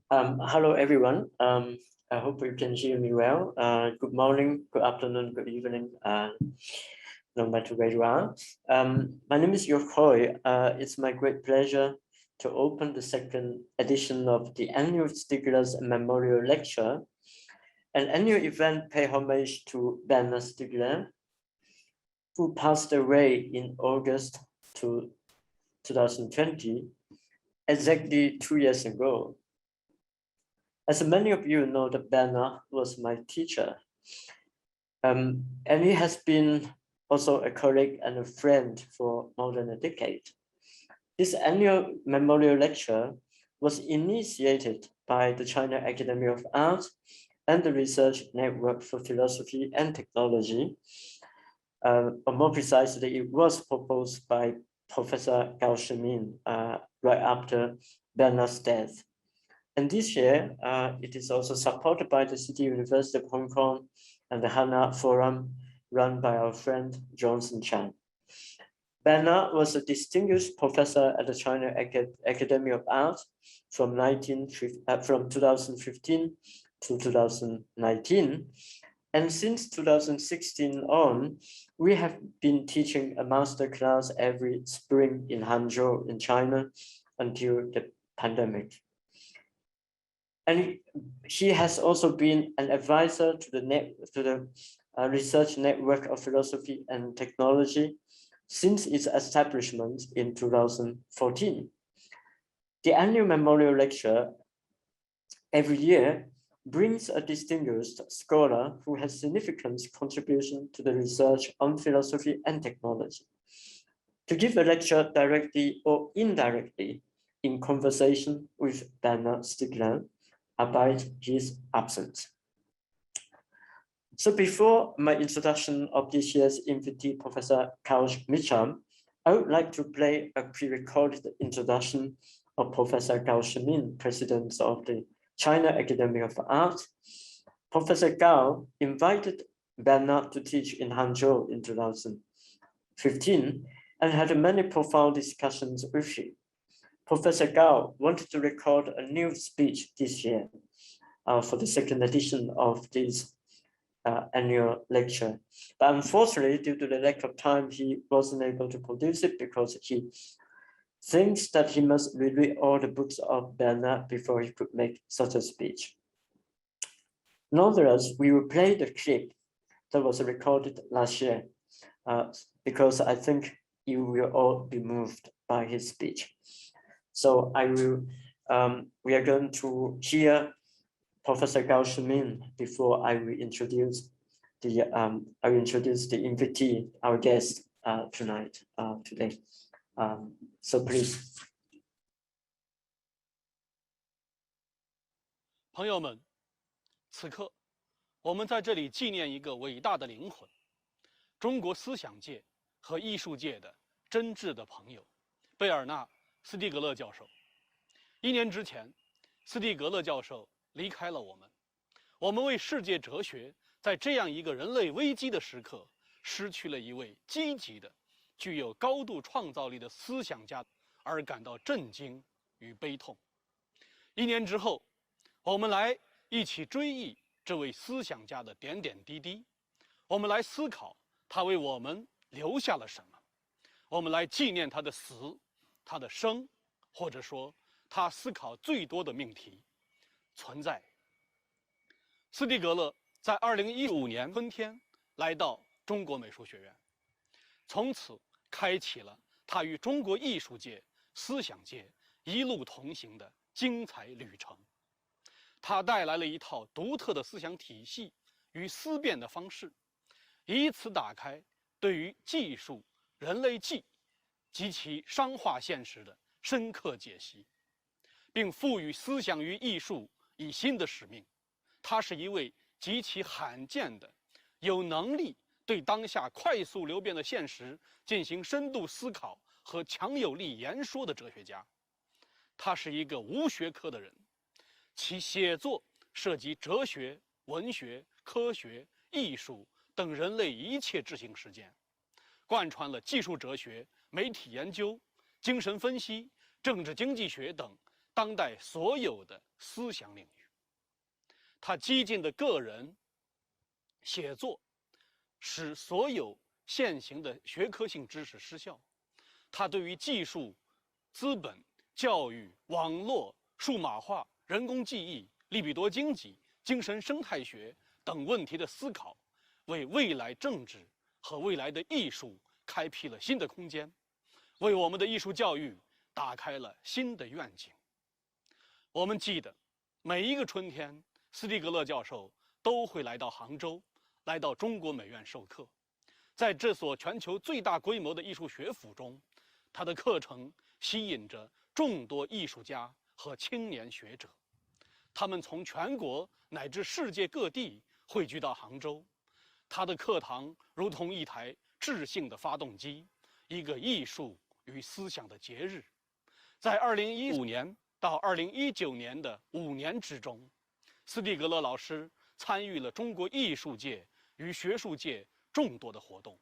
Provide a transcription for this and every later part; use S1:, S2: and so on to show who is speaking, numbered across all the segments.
S1: Hello, everyone. I hope you can hear me well. Good morning, good afternoon, good evening, no matter where you are. My name is Yuk Hui. It's my great pleasure to open the second edition of the annual Stiegler's Memorial Lecture, an annual event pay homage to Bernard Stiegler, who passed away in August 2020, exactly 2 years ago. As many of you know, that Bernard was my teacher. And he has been also a colleague and a friend for more than a decade. This annual memorial lecture was initiated by the China Academy of Arts and the Research Network for Philosophy and Technology. Or more precisely, it was proposed by Professor Shiming right after Bernard's death. And this year, it is also supported by the City University of Hong Kong and the Hana Forum run by our friend Johnson Chan. Bernard was a distinguished professor at the China Academy of Arts from 2015 to 2019. And since 2016 on, we have been teaching a master class every spring in Hangzhou in China until the pandemic. And he has also been an advisor to the Research Network of Philosophy and Technology since its establishment in 2014. The annual memorial lecture every year brings a distinguished scholar who has significant contribution to the research on philosophy and technology to give a lecture directly or indirectly in conversation with Bernard Stiegler about his absence. So before my introduction of this year's invitee, Professor Carl Mitchum, I would like to play a pre-recorded introduction of Professor Gao Shiming, President of the China Academy of Arts. Professor Gao invited Bernard to teach in Hangzhou in 2015 and had many profound discussions with him. Professor Gao wanted to record a new speech this year for the second edition of this annual lecture. But unfortunately, due to the lack of time, he wasn't able to produce it because he thinks that he must read all the books of Bernard before he could make such a speech. Nonetheless, we will play the clip that was recorded last year because I think you will all be moved by his speech. So we are going to hear Professor Gao Shiming before I will introduce the invitee, our guest today. So please.
S2: 朋友们，此刻我们在这里纪念一个伟大的灵魂，中国思想界和艺术界的真挚的朋友，贝尔纳·斯蒂格勒教授。1年之前，斯蒂格勒教授离开了我们。我们为世界哲学在这样一个人类危机的时刻，失去了一位积极的、具有高度创造力的思想家，而感到震惊与悲痛。1年之后，我们来一起追忆这位思想家的点点滴滴，我们来思考他为我们留下了什么，我们来纪念他的死、他的生，或者说他思考最多的命题——存在。斯蒂格勒在2015年春天来到中国美术学院，从此开启了他与中国艺术界、思想界一路同行的精彩旅程。他带来了一套独特的思想体系与思辨的方式，以此打开对于技术、人类技及其商化现实的深刻解析，并赋予思想与艺术以新的使命。他是一位极其罕见的、有能力对当下快速流变的现实进行深度思考和强有力言说的哲学家。他是一个无学科的人，其写作涉及哲学、文学、科学、艺术等人类一切智性实践，贯穿了技术哲学、媒体研究、精神分析、政治经济学等当代所有的思想领域。他激进的个人写作使所有现行的学科性知识失效。他对于技术、资本、教育、网络、数码化、人工记忆、利比多经济、精神生态学等问题的思考，为未来政治和未来的艺术开辟了新的空间，为我们的艺术教育打开了新的愿景。我们记得，每一个春天，斯蒂格勒教授都会来到杭州，来到中国美院授课。在这所全球最大规模的艺术学府中，他的课程吸引着众多艺术家和青年学者，他们从全国乃至世界各地汇聚到杭州。他的课堂如同一台智性的发动机，一个艺术与思想的节日。在2015年到2019年的5年之中，斯蒂格勒老师参与了中国艺术界与学术界众多的活动，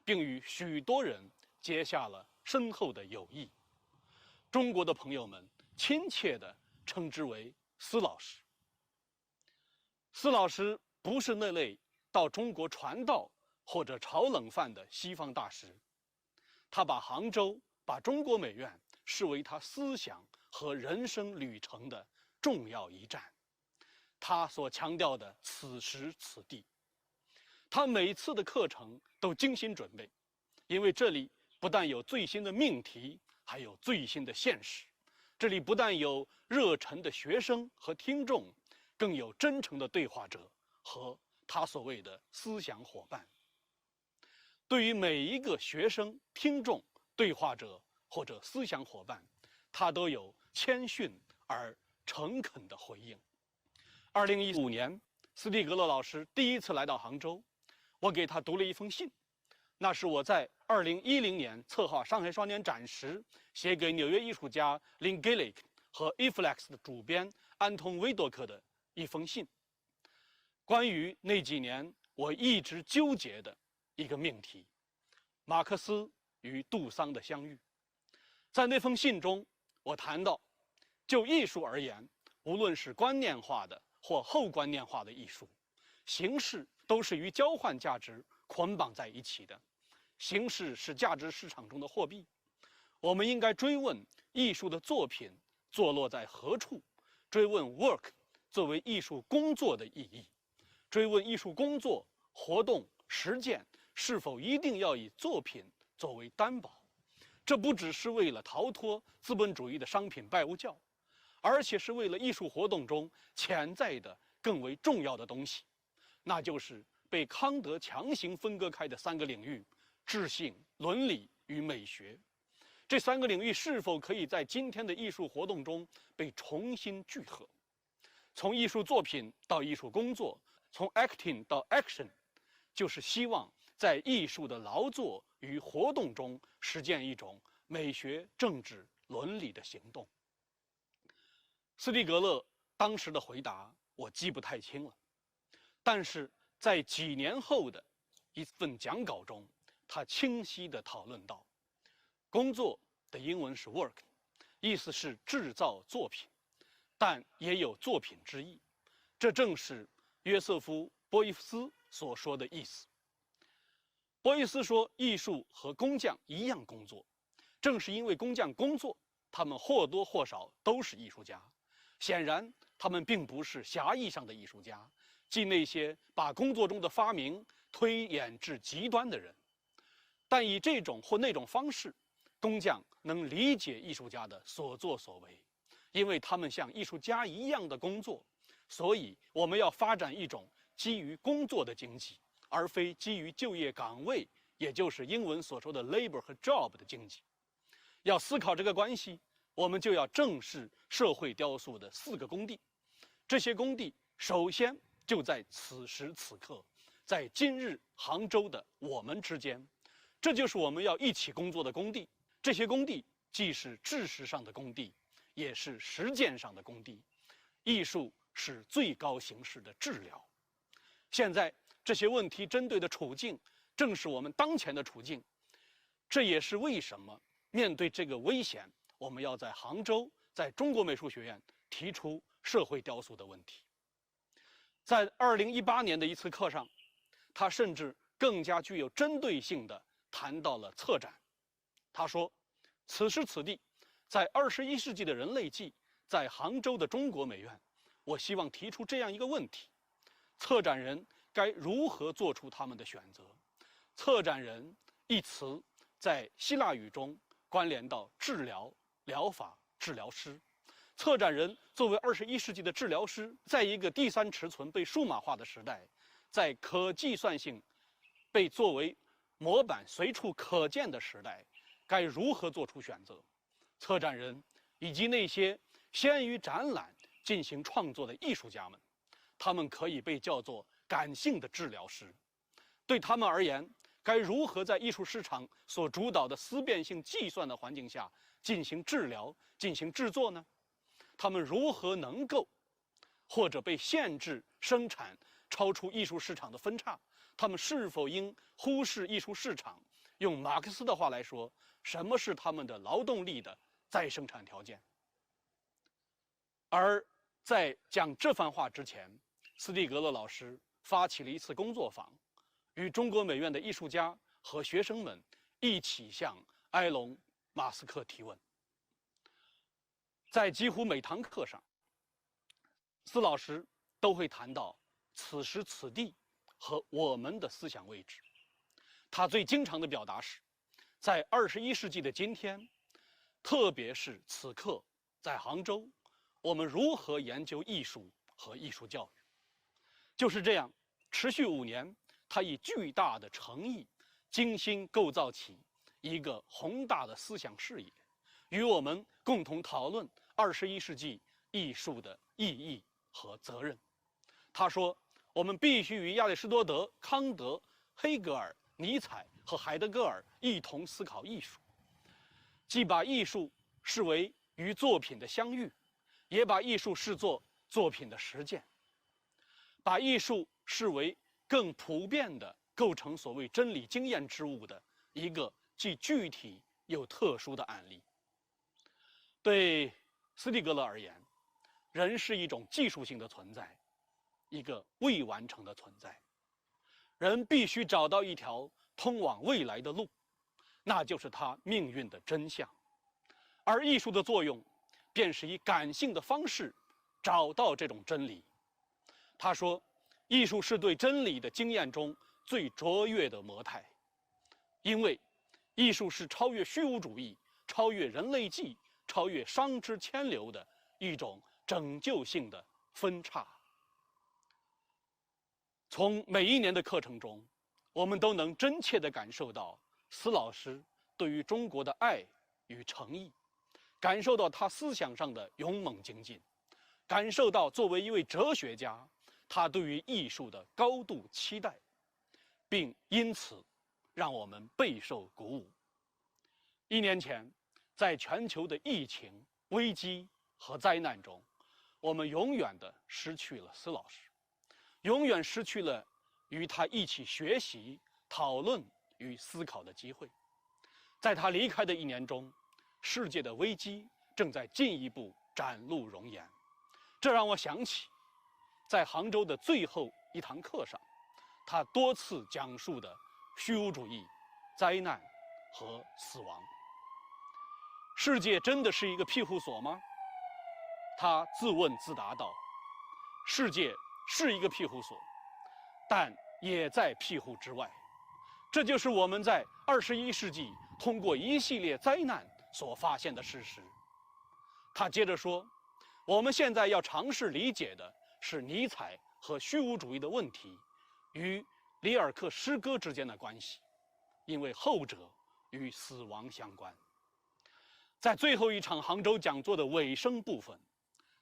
S2: 并与许多人结下了深厚的友谊。中国的朋友们亲切地称之为斯老师。斯老师不是那类到中国传道或者炒冷饭的西方大师，他把杭州、把中国美院视为他思想和人生旅程的重要一站。他所强调的此时此地，他每次的课程都精心准备，因为这里不但有最新的命题，还有最新的现实。这里不但有热忱的学生和听众，更有真诚的对话者和他所谓的思想伙伴。对于每一个学生、听众、对话者或者思想伙伴，他都有谦逊而诚恳的回应。2015年，斯蒂格勒老师第一次来到杭州，我给他读了一封信，那是我在2010年策划上海双年展时写给纽约艺术家林 Gillick 和 Eflex 的主编安东维多克的一封信，关于那几年我一直纠结的一个命题：马克思与杜桑的相遇。在那封信中，我谈到，就艺术而言，无论是观念化的或后观念化的艺术，形式都是与交换价值捆绑在一起的。形式是价值市场中的货币。我们应该追问艺术的作品坐落在何处，追问 work 作为艺术工作的意义，追问艺术工作、活动、实践是否一定要以作品作为担保。这不只是为了逃脱资本主义的商品拜物教，而且是为了艺术活动中潜在的更为重要的东西，那就是被康德强行分割开的3个领域：智性、伦理与美学。这3个领域是否可以在今天的艺术活动中被重新聚合？从艺术作品到艺术工作，从 acting 到 action， 就是希望在艺术的劳作与活动中实践一种美学、政治、伦理的行动。斯蒂格勒当时的回答我记不太清了，但是在几年后的一份讲稿中，他清晰地讨论到，工作的英文是 work， 意思是制造作品，但也有作品之意。这正是约瑟夫·波伊夫斯所说的意思。波伊斯说，艺术和工匠一样工作，正是因为工匠工作，他们或多或少都是艺术家。显然，他们并不是狭义上的艺术家，即那些把工作中的发明推演至极端的人。但以这种或那种方式，工匠能理解艺术家的所作所为，因为他们像艺术家一样的工作。所以，我们要发展一种基于工作的经济，而非基于就业岗位，也就是英文所说的 labor 和 job 的经济。要思考这个关系，我们就要正视社会雕塑的4个工地。这些工地首先就在此时此刻，在今日杭州的我们之间，这就是我们要一起工作的工地。这些工地既是知识上的工地，也是实践上的工地。艺术是最高形式的治疗。现在这些问题针对的处境，正是我们当前的处境。这也是为什么面对这个危险，我们要在杭州，在中国美术学院提出社会雕塑的问题。在2018年的一次课上，他甚至更加具有针对性地谈到了策展。他说：“此时此地，在21世纪的人类纪，在杭州的中国美院，我希望提出这样一个问题：策展人该如何做出他们的选择？策展人一词在希腊语中关联到治疗、疗法、治疗师。策展人作为21世纪的治疗师，在一个第三尺寸被数码化的时代，在可计算性被作为模板随处可见的时代，该如何做出选择？策展人以及那些先于展览进行创作的艺术家们，他们可以被叫做感性的治疗师。对他们而言，该如何在艺术市场所主导的思辨性计算的环境下进行治疗、进行制作呢？他们如何能够或者被限制生产超出艺术市场的分叉？他们是否应忽视艺术市场？用马克思的话来说，什么是他们的劳动力的再生产条件？而在讲这番话之前，斯蒂格勒老师发起了一次工作坊，与中国美院的艺术家和学生们一起向埃隆·马斯克提问。在几乎每堂课上，斯老师都会谈到此时此地和我们的思想位置。他最经常的表达是，在21世纪的今天，特别是此刻在杭州，我们如何研究艺术和艺术教育？就是这样，持续5年，他以巨大的诚意，精心构造起一个宏大的思想视野，与我们共同讨论21世纪艺术的意义和责任。他说，我们必须与亚里士多德、康德、黑格尔、尼采和海德格尔一同思考艺术，既把艺术视为与作品的相遇，也把艺术视作作品的实践，把艺术视为更普遍的构成所谓真理经验之物的一个既具体又特殊的案例。对斯蒂格勒而言，人是一种技术性的存在，一个未完成的存在。人必须找到一条通往未来的路，那就是他命运的真相。而艺术的作用，便是以感性的方式找到这种真理。他说，艺术是对真理的经验中最卓越的模态，因为艺术是超越虚无主义、超越人类纪、超越商之千流的一种拯救性的分叉。从每一年的课程中，我们都能真切地感受到斯老师对于中国的爱与诚意，感受到他思想上的勇猛精进，感受到作为一位哲学家，他对于艺术的高度期待，并因此让我们备受鼓舞。1年前，在全球的疫情、危机和灾难中，我们永远地失去了斯老师，永远失去了与他一起学习、讨论与思考的机会。在他离开的1年中，世界的危机正在进一步展露容颜。这让我想起，在杭州的最后一堂课上，他多次讲述的虚无主义、灾难和死亡。世界真的是一个庇护所吗？他自问自答道：世界是一个庇护所，但也在庇护之外。这就是我们在21世纪通过一系列灾难所发现的事实。他接着说，我们现在要尝试理解的是尼采和虚无主义的问题与里尔克诗歌之间的关系，因为后者与死亡相关。在最后一场杭州讲座的尾声部分，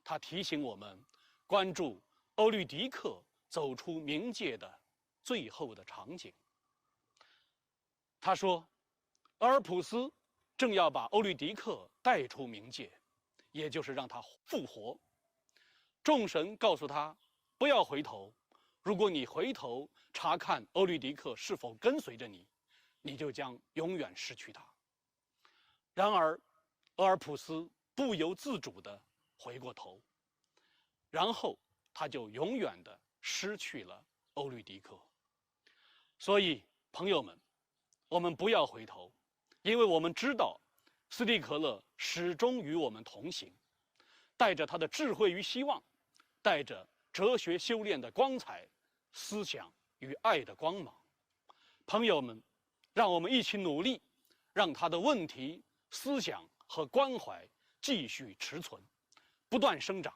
S2: 他提醒我们关注欧律狄克走出冥界的最后的场景。他说，俄尔普斯正要把欧律狄克带出冥界，也就是让他复活。众神告诉他，不要回头，如果你回头查看欧律狄克是否跟随着你，你就将永远失去他。然而，俄尔普斯不由自主地回过头，然后他就永远地失去了欧律狄克。所以，朋友们，我们不要回头，因为我们知道斯蒂克勒始终与我们同行，带着他的智慧与希望，带着哲学修炼的光彩，思想与爱的光芒。朋友们，让我们一起努力，让他的问题、思想和关怀继续持存，不断生长，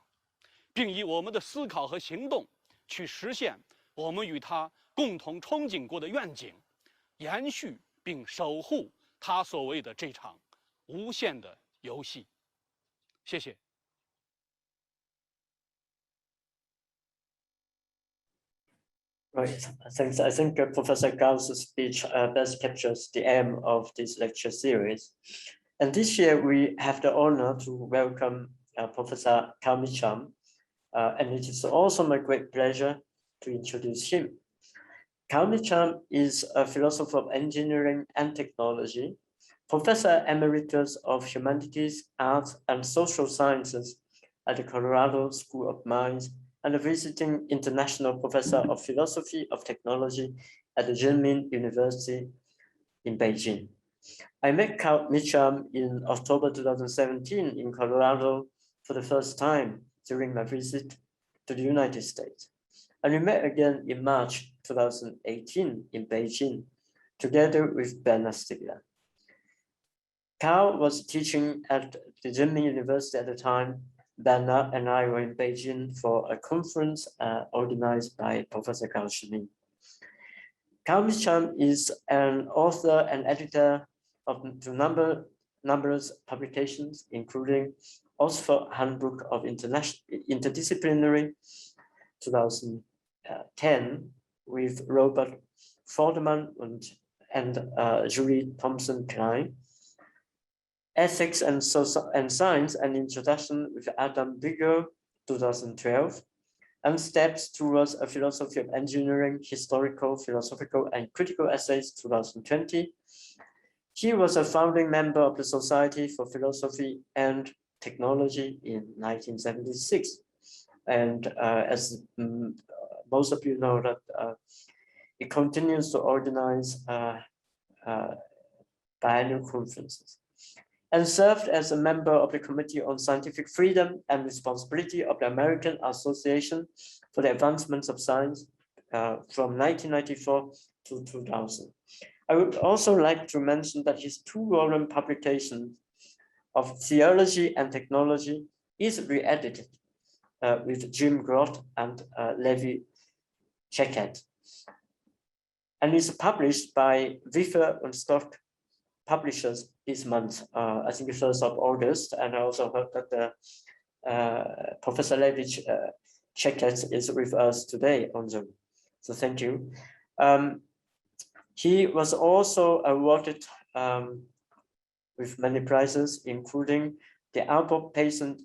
S2: 并以我们的思考和行动去实现我们与他共同憧憬过的愿景，延续并守护他所谓的这场无限的游戏。谢谢。
S1: Right, thanks. I think Professor Gau's speech best captures the aim of this lecture series. And this year we have the honor to welcome Professor Carl Mitchum, and it is also my great pleasure to introduce him. Carl Mitchum is a philosopher of engineering and technology, professor emeritus of humanities, arts, and social sciences at the Colorado School of Mines, and a visiting international professor of philosophy of technology at the Shiming University in Beijing. I met Carl Mitchum in October 2017 in Colorado for the first time during my visit to the United States. And we met again in March 2018 in Beijing, together with Bernard Stiegler. Carl was teaching at the Shiming University at the time. Bernard and I were in Beijing for a conference organized by Professor Carl Shiming. Carl Mitchum is an author and editor of numerous publications, including Oxford Handbook of Interdisciplinary, 2010, with Robert Forderman and Julie Thompson-Klein, Ethics and Science, an Introduction with Adam Bigger, 2012, and Steps Towards a Philosophy of Engineering, Historical, Philosophical, and Critical Essays, 2020. He was a founding member of the Society for Philosophy and Technology in 1976. And as most of you know, that it continues to organize biannual conferences, and served as a member of the Committee on Scientific Freedom and Responsibility of the American Association for the Advancement of Science from 1994 to 2000. I would also like to mention that his two-volume publication of Theology and Technology is re-edited with Jim Groth and Levi Checkett, and is published by Wiffer and Stock Publishers this month, I think 1st of August, and I also heard that Professor Levi Checkett is with us today on Zoom, so thank you. He was also awarded with many prizes, including the Albert Payson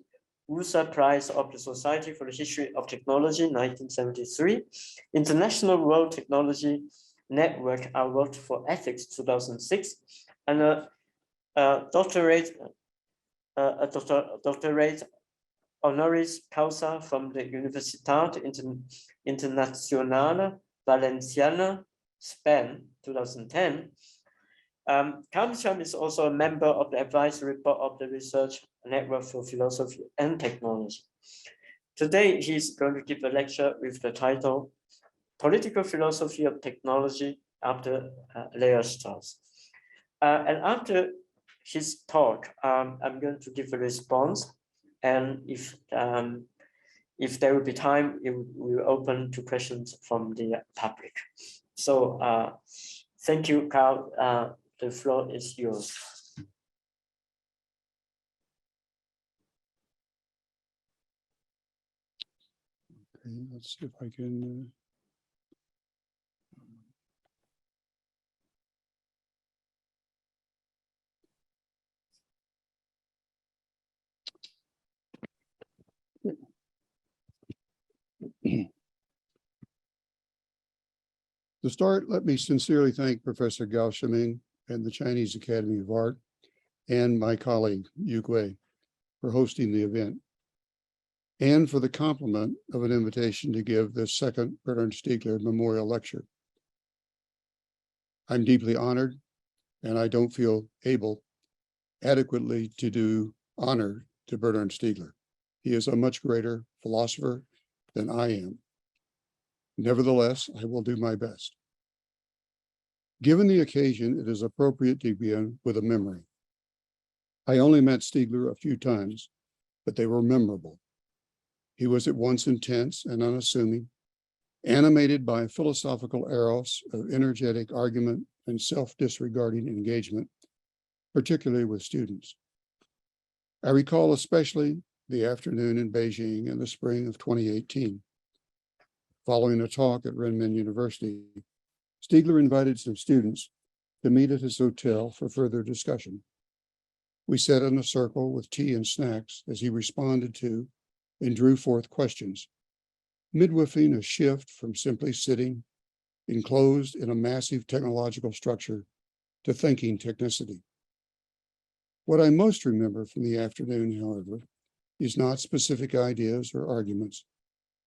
S1: USA Prize of the Society for the History of Technology, 1973, International World Technology Network Award for Ethics, 2006, and a doctorate honoris causa from the Universitat Internacional Valenciana, Spain, 2010. Carl Mitchum is also a member of the advisory board of the Research Network for Philosophy and Technology. Today, he's going to give a lecture with the title Political Philosophy of Technology after Leo Strauss. And after his talk, I'm going to give a response, and if there will be time, we will open to questions from the public. So thank you, Carl. The floor is yours.
S3: Okay, let's see if I can. To start, let me sincerely thank Professor Gao Shiming and the Chinese Academy of Art and my colleague, Yuk Hui, for hosting the event and for the compliment of an invitation to give this second Bernard Stiegler Memorial Lecture. I'm deeply honored, and I don't feel able adequately to do honor to Bernard Stiegler. He is a much greater philosopher than I am. Nevertheless, I will do my best. Given the occasion, it is appropriate to begin with a memory. I only met Stiegler a few times, but they were memorable. He was at once intense and unassuming, animated by philosophical eros of energetic argument and self-disregarding engagement, particularly with students. I recall especially the afternoon in Beijing in the spring of 2018. Following a talk at Renmin University, Stiegler invited some students to meet at his hotel for further discussion. We sat in a circle with tea and snacks as he responded to and drew forth questions, midwifting a shift from simply sitting enclosed in a massive technological structure to thinking technicity. What I most remember from the afternoon, however, is not specific ideas or arguments,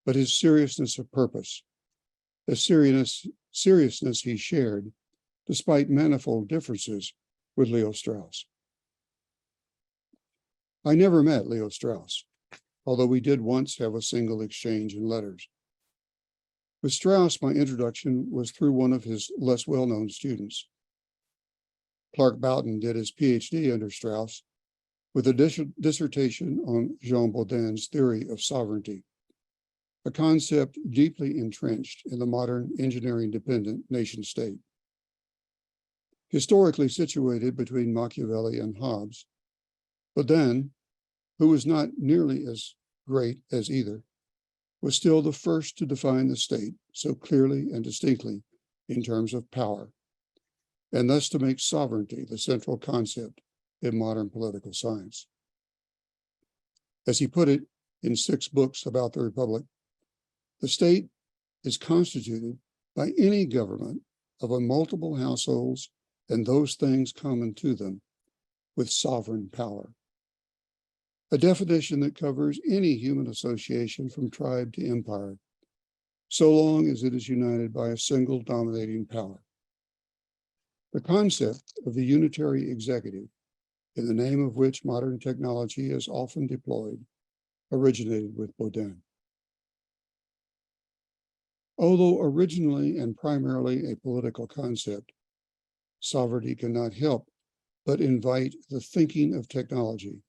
S3: but his seriousness of purpose, the seriousness he shared despite manifold differences with Leo Strauss. I never met Leo Strauss, although we did once have a single exchange in letters. With Strauss, my introduction was through one of his less well-known students. Clark Boughton did his PhD under Strauss with a dissertation on Jean Baudin's theory of sovereignty, a concept deeply entrenched in the modern engineering-dependent nation-state. Historically situated between Machiavelli and Hobbes, Baudin, who was not nearly as great as either, was still the first to define the state so clearly and distinctly in terms of power, and thus to make sovereignty the central concept in modern political science. As he put it in 6 books about the Republic, the state is constituted by any government of a multiple households and those things common to them with sovereign power. A definition that covers any human association from tribe to empire, so long as it is united by a single dominating power. The concept of the unitary executive, in the name of which modern technology is often deployed, originated with Baudin. Although originally and primarily a political concept, sovereignty cannot help but invite the thinking of technology,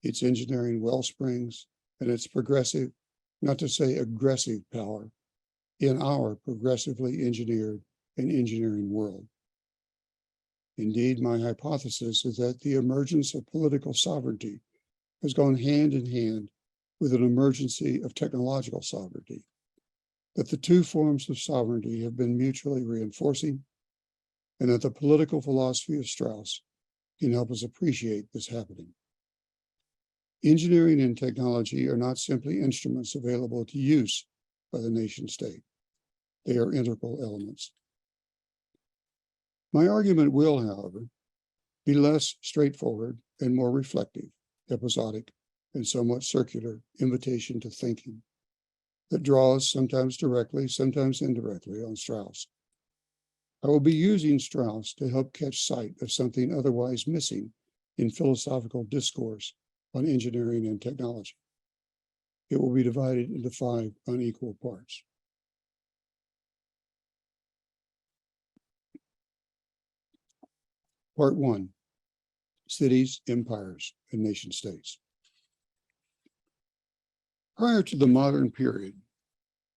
S3: its engineering wellsprings, and its progressive, not to say aggressive power in our progressively engineered and engineering world. Indeed, my hypothesis is that the emergence of political sovereignty has gone hand in hand with an emergence of technological sovereignty, that the two forms of sovereignty have been mutually reinforcing, and that the political philosophy of Strauss can help us appreciate this happening. Engineering and technology are not simply instruments available to use by the nation state. They are integral elements. My argument will, however, be less straightforward and more reflective, episodic, and somewhat circular invitation to thinking that draws sometimes directly, sometimes indirectly on Strauss. I will be using Strauss to help catch sight of something otherwise missing in philosophical discourse on engineering and technology. It will be divided into 5 unequal parts. Part 1, cities, empires, and nation states. Prior to the modern period,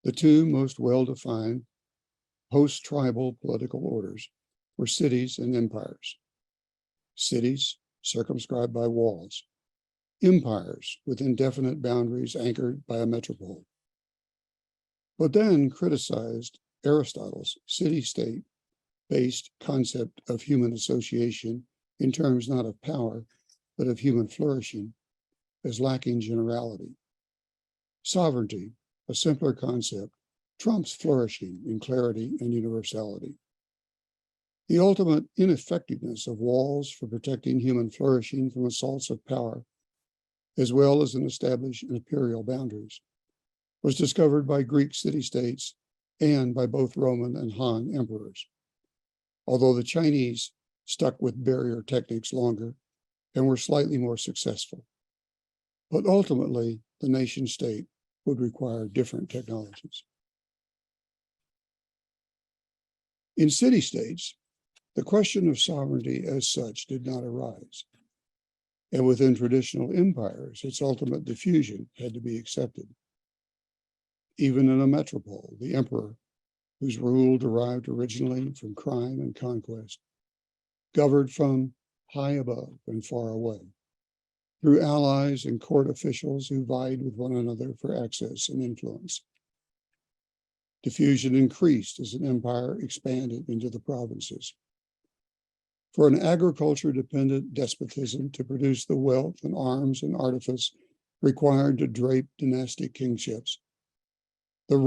S3: the two most well-defined post-tribal political orders were cities and empires. Cities circumscribed by walls, empires with indefinite boundaries anchored by a metropole. Baudin criticized Aristotle's city-state-based concept of human association in terms not of power, but of human flourishing, as lacking generality. Sovereignty, a simpler concept, trumps flourishing in clarity and universality. The ultimate ineffectiveness of walls for protecting human flourishing from assaults of power as well as in established imperial boundaries, was discovered by Greek city-states and by both Roman and Han emperors, although the Chinese stuck with barrier techniques longer and were slightly more successful. But ultimately, the nation state would require different technologies. In city-states, the question of sovereignty as such did not arise. And within traditional empires, its ultimate diffusion had to be accepted. Even in a metropole, the emperor, whose rule derived originally from crime and conquest, governed from high above and far away, through allies and court officials who vied with one another for access and influence. Diffusion increased as an empire expanded into the provinces. For an agriculture-dependent despotism to produce the wealth and arms and artifice required to drape dynastic kingships, the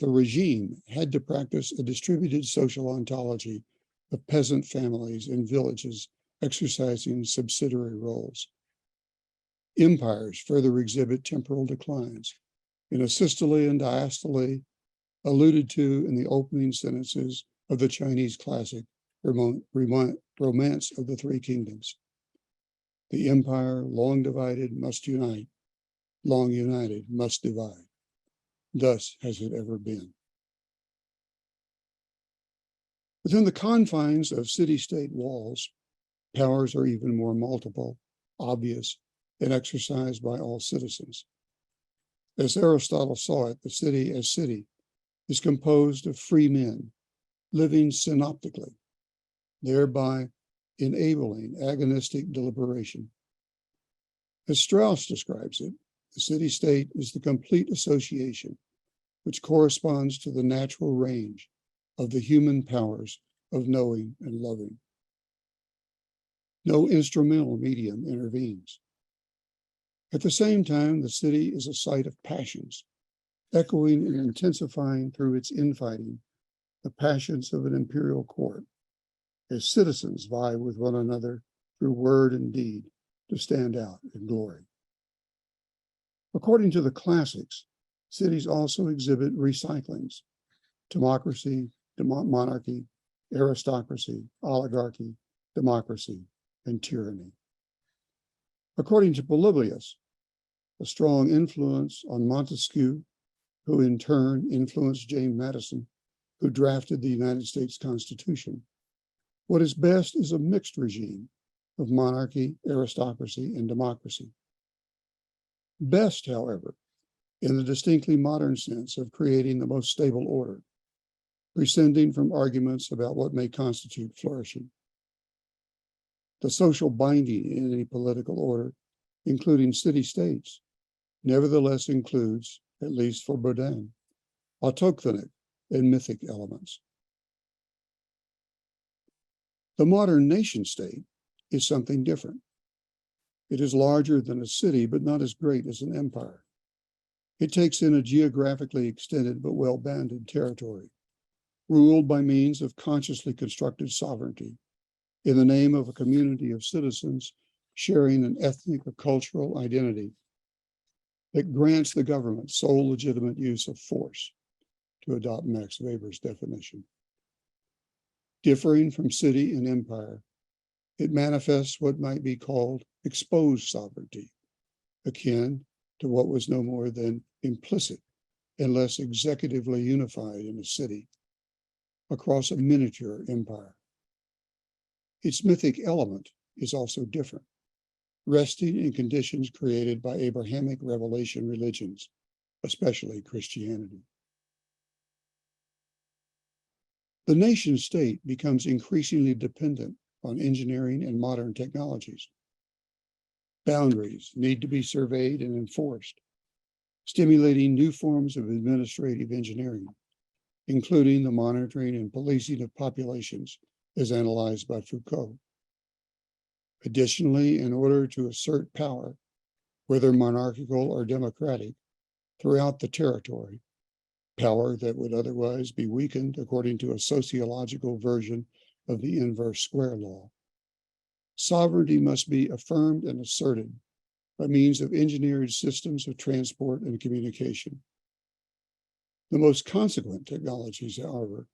S3: regime had to practice a distributed social ontology of peasant families and villages exercising subsidiary roles. Empires further exhibit temporal declines in a systole and diastole alluded to in the opening sentences of the Chinese classic Romance of the Three Kingdoms. The empire, long divided, must unite. Long united, must divide. Thus has it ever been. Within the confines of city-state walls, powers are even more multiple, obvious, and exercised by all citizens. As Aristotle saw it, the city as city is composed of free men living synoptically, thereby enabling agonistic deliberation. As Strauss describes it, the city-state is the complete association which corresponds to the natural range of the human powers of knowing and loving. No instrumental medium intervenes. At the same time, the city is a site of passions, echoing and intensifying through its infighting the passions of an imperial court, as citizens vie with one another through word and deed to stand out in glory. According to the classics, cities also exhibit recyclings: democracy, monarchy, aristocracy, oligarchy, democracy, and tyranny. According to Polybius, a strong influence on Montesquieu, who in turn influenced James Madison, who drafted the United States Constitution, what is best is a mixed regime of monarchy, aristocracy, and democracy. Best, however, in the distinctly modern sense of creating the most stable order, prescinding from arguments about what may constitute flourishing. The social binding in any political order, including city-states, nevertheless includes, at least for Bourdain, autochthonic and mythic elements. The modern nation-state is something different. It is larger than a city, but not as great as an empire. It takes in a geographically extended but well-bounded territory, ruled by means of consciously constructed sovereignty in the name of a community of citizens sharing an ethnic or cultural identity that grants the government sole legitimate use of force, to adopt Max Weber's definition. Differing from city and empire, it manifests what might be called exposed sovereignty, akin to what was no more than implicit and less executively unified in a city across a miniature empire. Its mythic element is also different, resting in conditions created by Abrahamic revelation religions, especially Christianity. The nation state becomes increasingly dependent on engineering and modern technologies. Boundaries need to be surveyed and enforced, stimulating new forms of administrative engineering, including the monitoring and policing of populations as analyzed by Foucault. Additionally, in order to assert power, whether monarchical or democratic, throughout the territory, power that would otherwise be weakened according to a sociological version of the inverse square law, sovereignty must be affirmed and asserted by means of engineered systems of transport and communication. The most consequent technologies, however,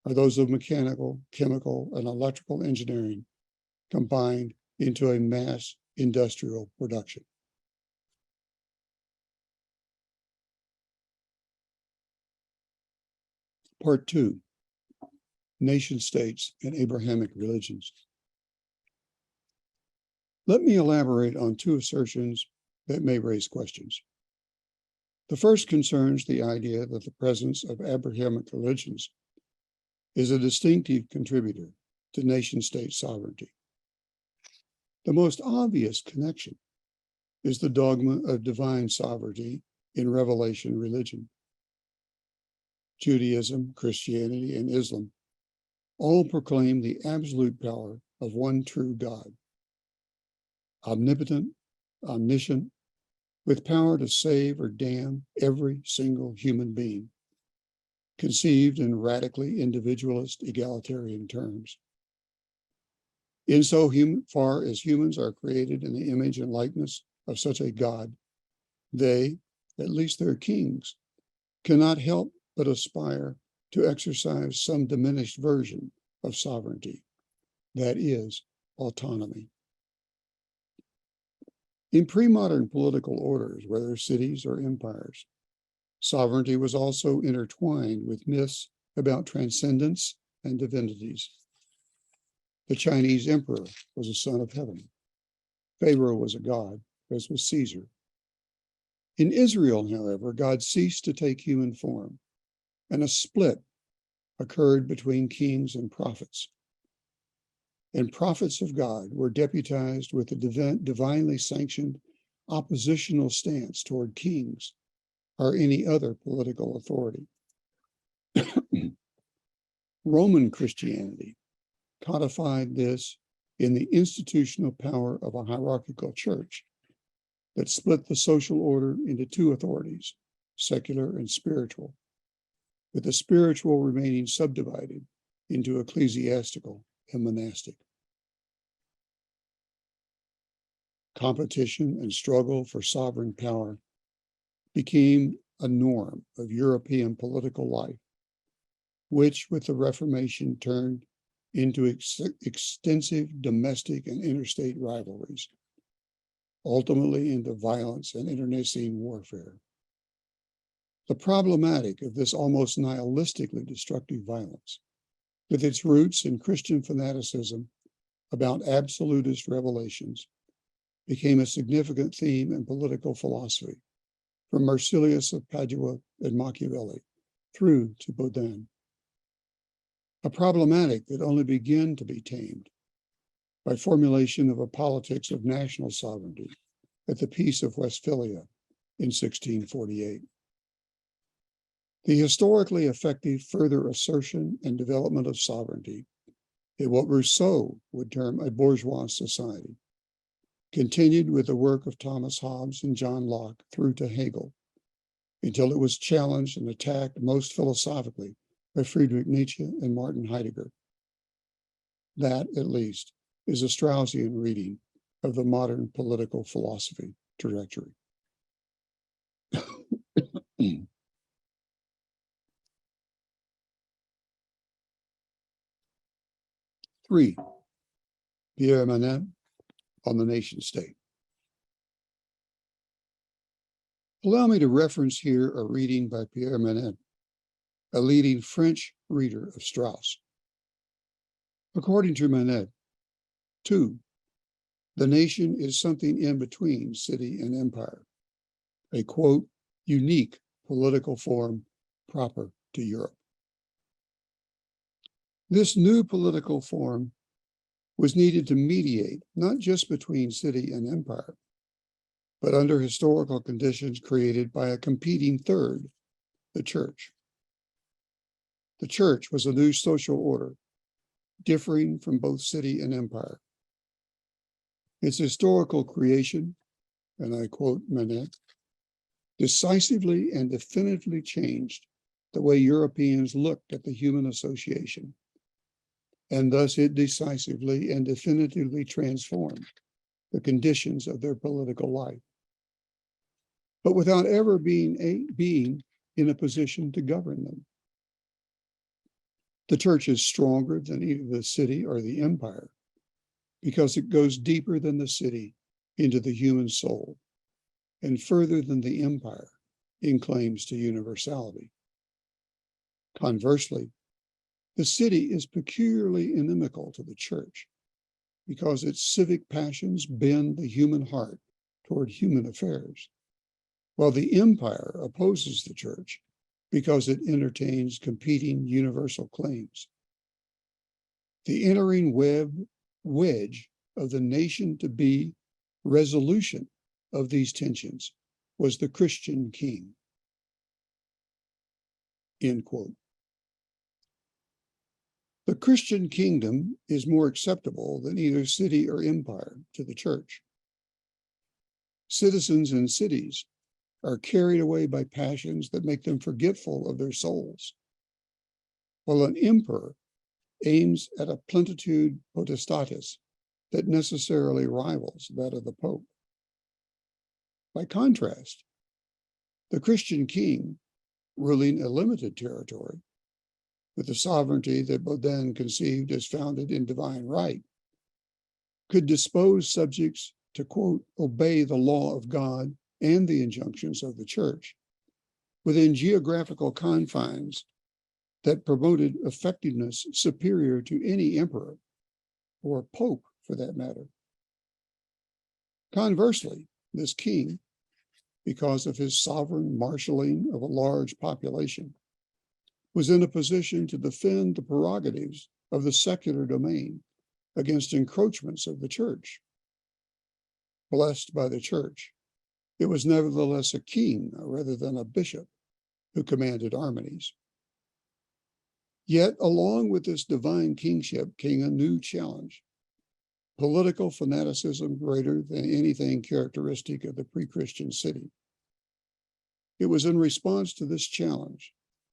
S3: are those of mechanical, chemical, and electrical engineering combined into a mass industrial production. Part 2, Nation States and Abrahamic Religions. Let me elaborate on two assertions that may raise questions. The first concerns the idea that the presence of Abrahamic religions is a distinctive contributor to nation-state sovereignty. The most obvious connection is the dogma of divine sovereignty in Revelation religion. Judaism, Christianity, and Islam all proclaim the absolute power of one true God, omnipotent, omniscient, with power to save or damn every single human being, conceived in radically individualist egalitarian terms. In so far as humans are created in the image and likeness of such a God, they, at least their kings, cannot help but aspire to exercise some diminished version of sovereignty, that is, autonomy. In pre-modern political orders, whether cities or empires, sovereignty was also intertwined with myths about transcendence and divinities. The Chinese emperor was a son of heaven. Pharaoh was a god, as was Caesar. In Israel, however, God ceased to take human form, and a split occurred between kings and prophets. And prophets of God were deputized with a divinely sanctioned oppositional stance toward kings or any other political authority. Roman Christianity codified this in the institutional power of a hierarchical church that split the social order into two authorities, secular and spiritual, with the spiritual remaining subdivided into ecclesiastical and monastic. Competition and struggle for sovereign power became a norm of European political life, which with the Reformation turned into extensive domestic and interstate rivalries, ultimately into violence and internecine warfare. The problematic of this almost nihilistically destructive violence, with its roots in Christian fanaticism about absolutist revelations, became a significant theme in political philosophy, from Marsilius of Padua and Machiavelli through to Baudin. A problematic that only began to be tamed by formulation of a politics of national sovereignty at the Peace of Westphalia in 1648. The historically effective further assertion and development of sovereignty in what Rousseau would term a bourgeois society continued with the work of Thomas Hobbes and John Locke through to Hegel, until it was challenged and attacked most philosophically by Friedrich Nietzsche and Martin Heidegger. That, at least, is a Straussian reading of the modern political philosophy trajectory. 3, Pierre Manet on the nation state. Allow me to reference here a reading by Pierre Manet, a leading French reader of Strauss. According to Manet, 2, the nation is something in between city and empire, a quote, unique political form proper to Europe. This new political form was needed to mediate not just between city and empire, but under historical conditions created by a competing third, the church. The church was a new social order, differing from both city and empire. Its historical creation, and I quote Manet, decisively and definitively changed the way Europeans looked at the human association, and thus it decisively and definitively transformed the conditions of their political life. but without ever being in a position to govern them. The church is stronger than either the city or the empire because it goes deeper than the city into the human soul and further than the empire in claims to universality. Conversely, the city is peculiarly inimical to the church because its civic passions bend the human heart toward human affairs, while the empire opposes the church because it entertains competing universal claims. The entering wedge of the nation-to-be resolution of these tensions was the Christian king. End quote. The Christian kingdom is more acceptable than either city or empire to the church. Citizens in cities are carried away by passions that make them forgetful of their souls, while an emperor aims at a plenitude potestatis that necessarily rivals that of the Pope. By contrast, the Christian king, ruling a limited territory, with the sovereignty that Baudin conceived as founded in divine right, could dispose subjects to, quote, obey the law of God and the injunctions of the church within geographical confines that promoted effectiveness superior to any emperor or pope for that matter. Conversely, this king, because of his sovereign marshaling of a large population, was in a position to defend the prerogatives of the secular domain against encroachments of the church. Blessed by the church, it was nevertheless a king rather than a bishop who commanded armies. Yet, along with this divine kingship came a new challenge: political fanaticism greater than anything characteristic of the pre-Christian city. It was in response to this challenge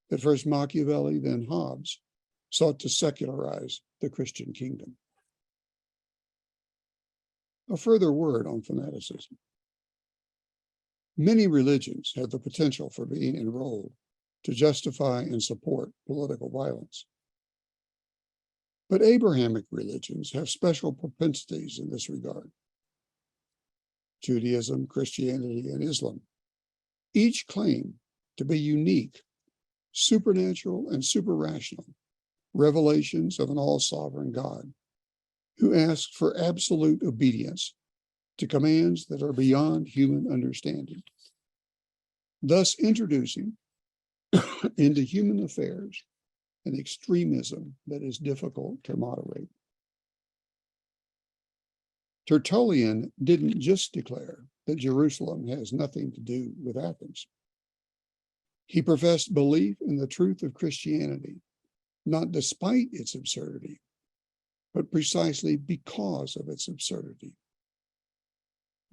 S3: that first Machiavelli, then Hobbes, sought to secularize the Christian kingdom. A further word on fanaticism. Many religions have the potential for being enrolled to justify and support political violence. But Abrahamic religions have special propensities in this regard. Judaism, Christianity, and Islam each claim to be unique, supernatural, and superrational revelations of an all-sovereign God who asks for absolute obedience to commands that are beyond human understanding, thus introducing into human affairs an extremism that is difficult to moderate. Tertullian didn't just declare that Jerusalem has nothing to do with Athens. He professed belief in the truth of Christianity, not despite its absurdity, but precisely because of its absurdity,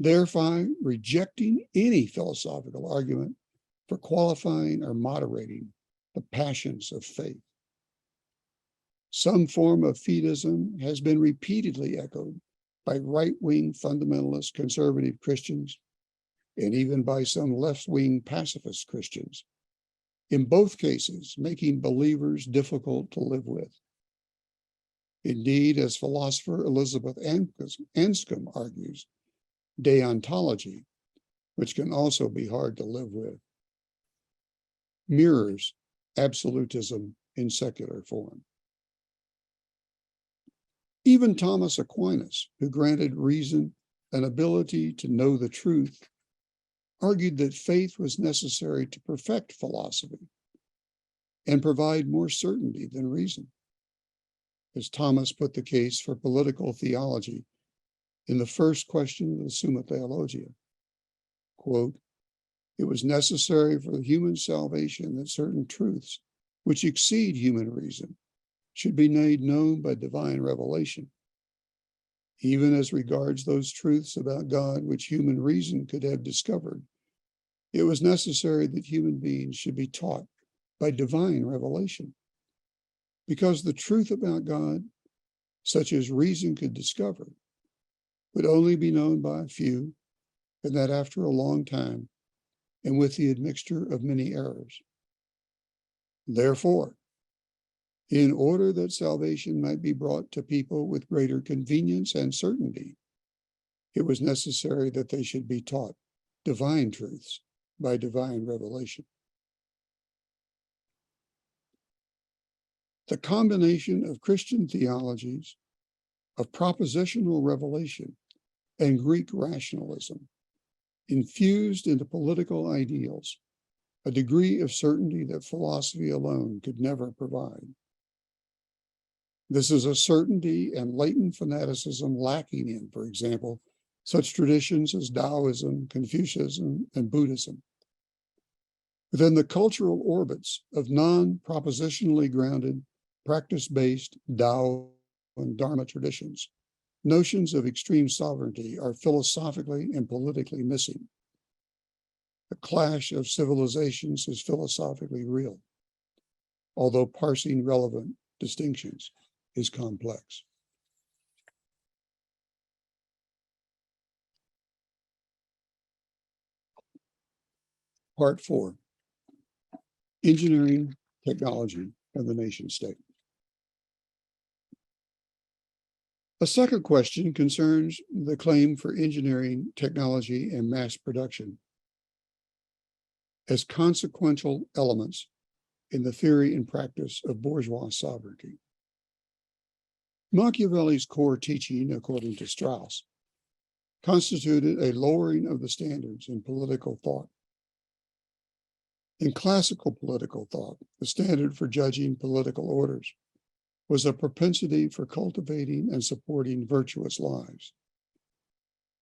S3: thereby rejecting any philosophical argument for qualifying or moderating the passions of faith. Some form of fideism has been repeatedly echoed by right-wing fundamentalist conservative Christians and even by some left-wing pacifist Christians, in both cases making believers difficult to live with. Indeed, as philosopher Elizabeth Anscombe argues, deontology, which can also be hard to live with, mirrors absolutism in secular form. Even Thomas Aquinas, who granted reason an ability to know the truth, argued that faith was necessary to perfect philosophy and provide more certainty than reason. As Thomas put the case for political theology in the first question of the Summa Theologia, quote, "It was necessary for the human salvation that certain truths which exceed human reason should be made known by divine revelation, even as regards those truths about God which human reason could have discovered. It was necessary that human beings should be taught by divine revelation, because the truth about God, such as reason could discover, would only be known by a few, and that after a long time, and with the admixture of many errors. Therefore, in order that salvation might be brought to people with greater convenience and certainty, it was necessary that they should be taught divine truths by divine revelation. The combination of Christian theologies, of propositional revelation, and Greek rationalism infused into political ideals a degree of certainty that philosophy alone could never provide. This is a certainty and latent fanaticism lacking in, for example, such traditions as Taoism, Confucianism, and Buddhism. Within the cultural orbits of non-propositionally grounded, practice-based Tao and Dharma traditions, notions of extreme sovereignty are philosophically and politically missing. The clash of civilizations is philosophically real, although parsing relevant distinctions is complex. Part 4, Engineering, Technology, and the Nation State. A second question concerns the claim for engineering, technology, and mass production as consequential elements in the theory and practice of bourgeois sovereignty. Machiavelli's core teaching, according to Strauss, constituted a lowering of the standards in political thought. In classical political thought, the standard for judging political orders was a propensity for cultivating and supporting virtuous lives.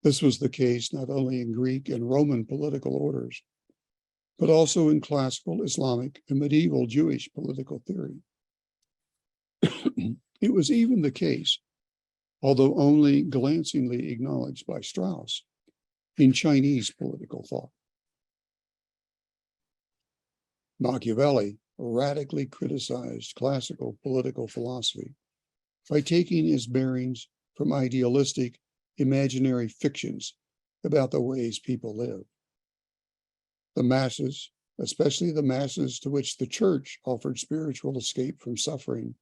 S3: This was the case not only in Greek and Roman political orders, but also in classical Islamic and medieval Jewish political theory. It was even the case, although only glancingly acknowledged by Strauss, in Chinese political thought. Machiavelli radically criticized classical political philosophy by taking its bearings from idealistic, imaginary fictions about the ways people live. The masses, especially the masses to which the church offered spiritual escape from suffering,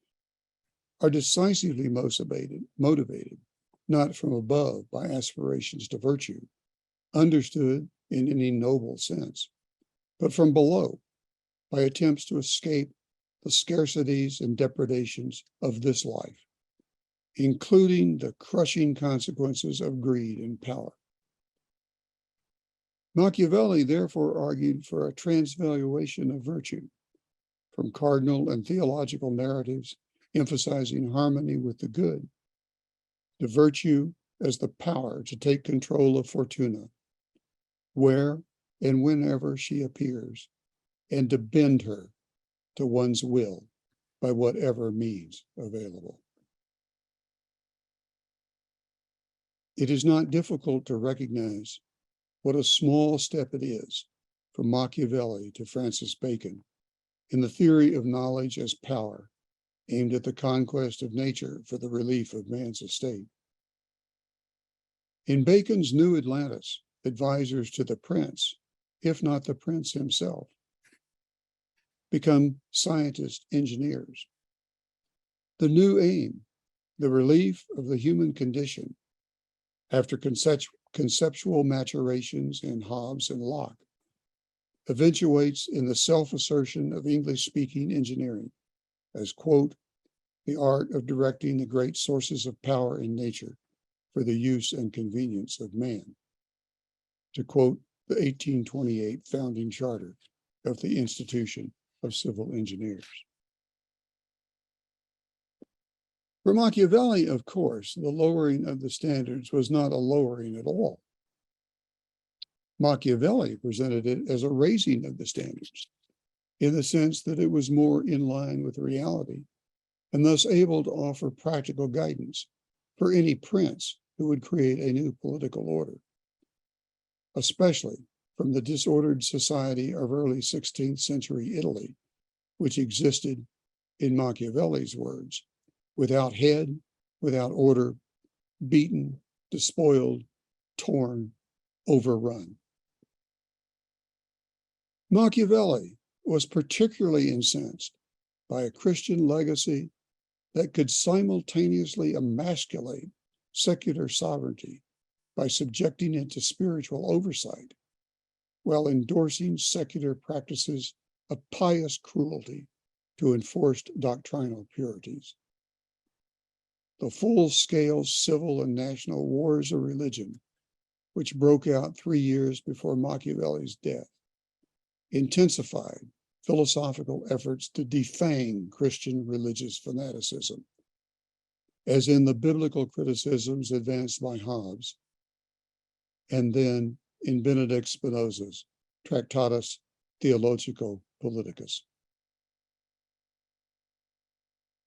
S3: are decisively motivated, not from above by aspirations to virtue, understood in any noble sense, but from below by attempts to escape the scarcities and depredations of this life, including the crushing consequences of greed and power. Machiavelli therefore argued for a transvaluation of virtue from cardinal and theological narratives emphasizing harmony with the good, to virtue as the power to take control of fortuna, where and whenever she appears, and to bend her to one's will by whatever means available. It is not difficult to recognize what a small step it is from Machiavelli to Francis Bacon in the theory of knowledge as power, aimed at the conquest of nature for the relief of man's estate. In Bacon's New Atlantis, advisors to the prince, if not the prince himself, become scientist engineers. The new aim, the relief of the human condition, after conceptual maturations in Hobbes and Locke, eventuates in the self-assertion of English-speaking engineering as, quote, the art of directing the great sources of power in nature for the use and convenience of man, to quote the 1828 founding charter of the Institution of Civil Engineers. For Machiavelli, of course, the lowering of the standards was not a lowering at all. Machiavelli presented it as a raising of the standards, in the sense that it was more in line with reality, and thus able to offer practical guidance for any prince who would create a new political order, especially from the disordered society of early 16th century Italy, which existed, in Machiavelli's words, without head, without order, beaten, despoiled, torn, overrun. Machiavelli was particularly incensed by a Christian legacy that could simultaneously emasculate secular sovereignty by subjecting it to spiritual oversight, while endorsing secular practices of pious cruelty to enforced doctrinal purities. The full-scale civil and national wars of religion, which broke out 3 years before Machiavelli's death, intensified philosophical efforts to defang Christian religious fanaticism, as in the biblical criticisms advanced by Hobbes, and then in Benedict Spinoza's Tractatus Theologico Politicus.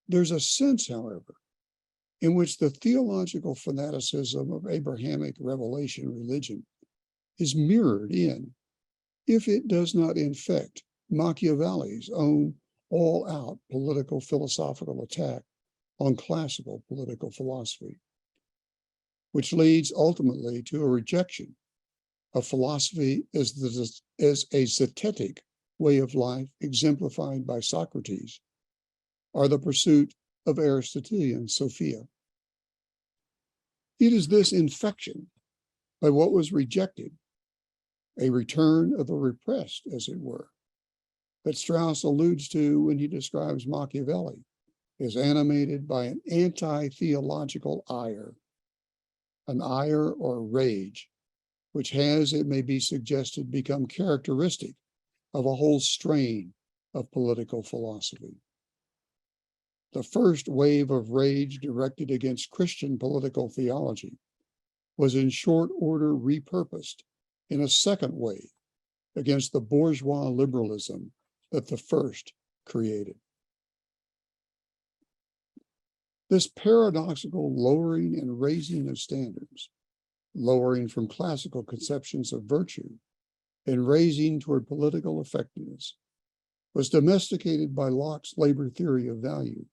S3: There's a sense, however, in which the theological fanaticism of Abrahamic revelation religion is mirrored in, if it does not infect, Machiavelli's own all-out political philosophical attack on classical political philosophy, which leads ultimately to a rejection of philosophy as a zetetic way of life exemplified by Socrates, or the pursuit of Aristotelian Sophia. It is this infection by what was rejected, a return of the repressed, as it were, that Strauss alludes to when he describes Machiavelli as animated by an anti-theological ire, an ire or rage, which has, it may be suggested, become characteristic of a whole strain of political philosophy. The first wave of rage directed against Christian political theology was in short order repurposed in a second wave against the bourgeois liberalism that the first created. This paradoxical lowering and raising of standards, lowering from classical conceptions of virtue and raising toward political effectiveness, was domesticated by Locke's labor theory of value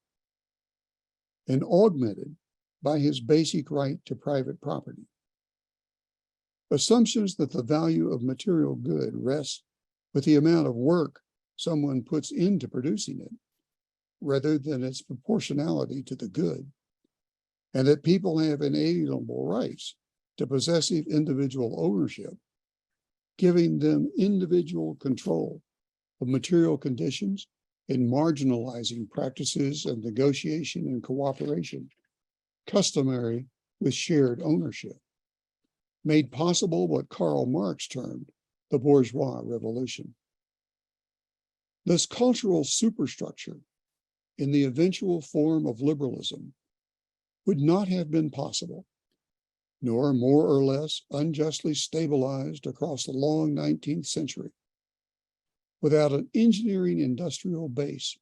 S3: and augmented by his basic right to private property. Assumptions that the value of material good rests with the amount of work someone puts into producing it, rather than its proportionality to the good, and that people have inalienable rights to possessive individual ownership, giving them individual control of material conditions and marginalizing practices of negotiation and cooperation customary with shared ownership, made possible what Karl Marx termed the bourgeois revolution. This cultural superstructure in the eventual form of liberalism would not have been possible, nor more or less unjustly stabilized across the long 19th century, without an engineering industrial base,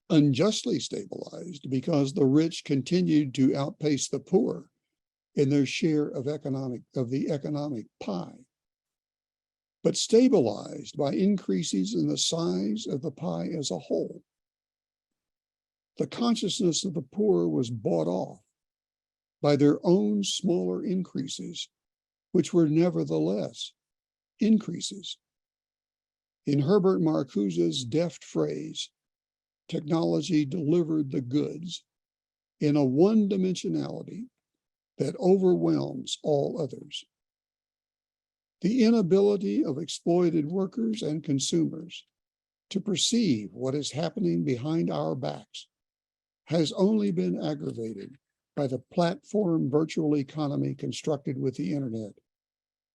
S3: unjustly stabilized because the rich continued to outpace the poor in their share of the economic pie, but stabilized by increases in the size of the pie as a whole. The consciousness of the poor was bought off by their own smaller increases, which were nevertheless increases. In Herbert Marcuse's deft phrase, technology delivered the goods in a one-dimensionality that overwhelms all others. The inability of exploited workers and consumers to perceive what is happening behind our backs has only been aggravated by the platform virtual economy constructed with the internet,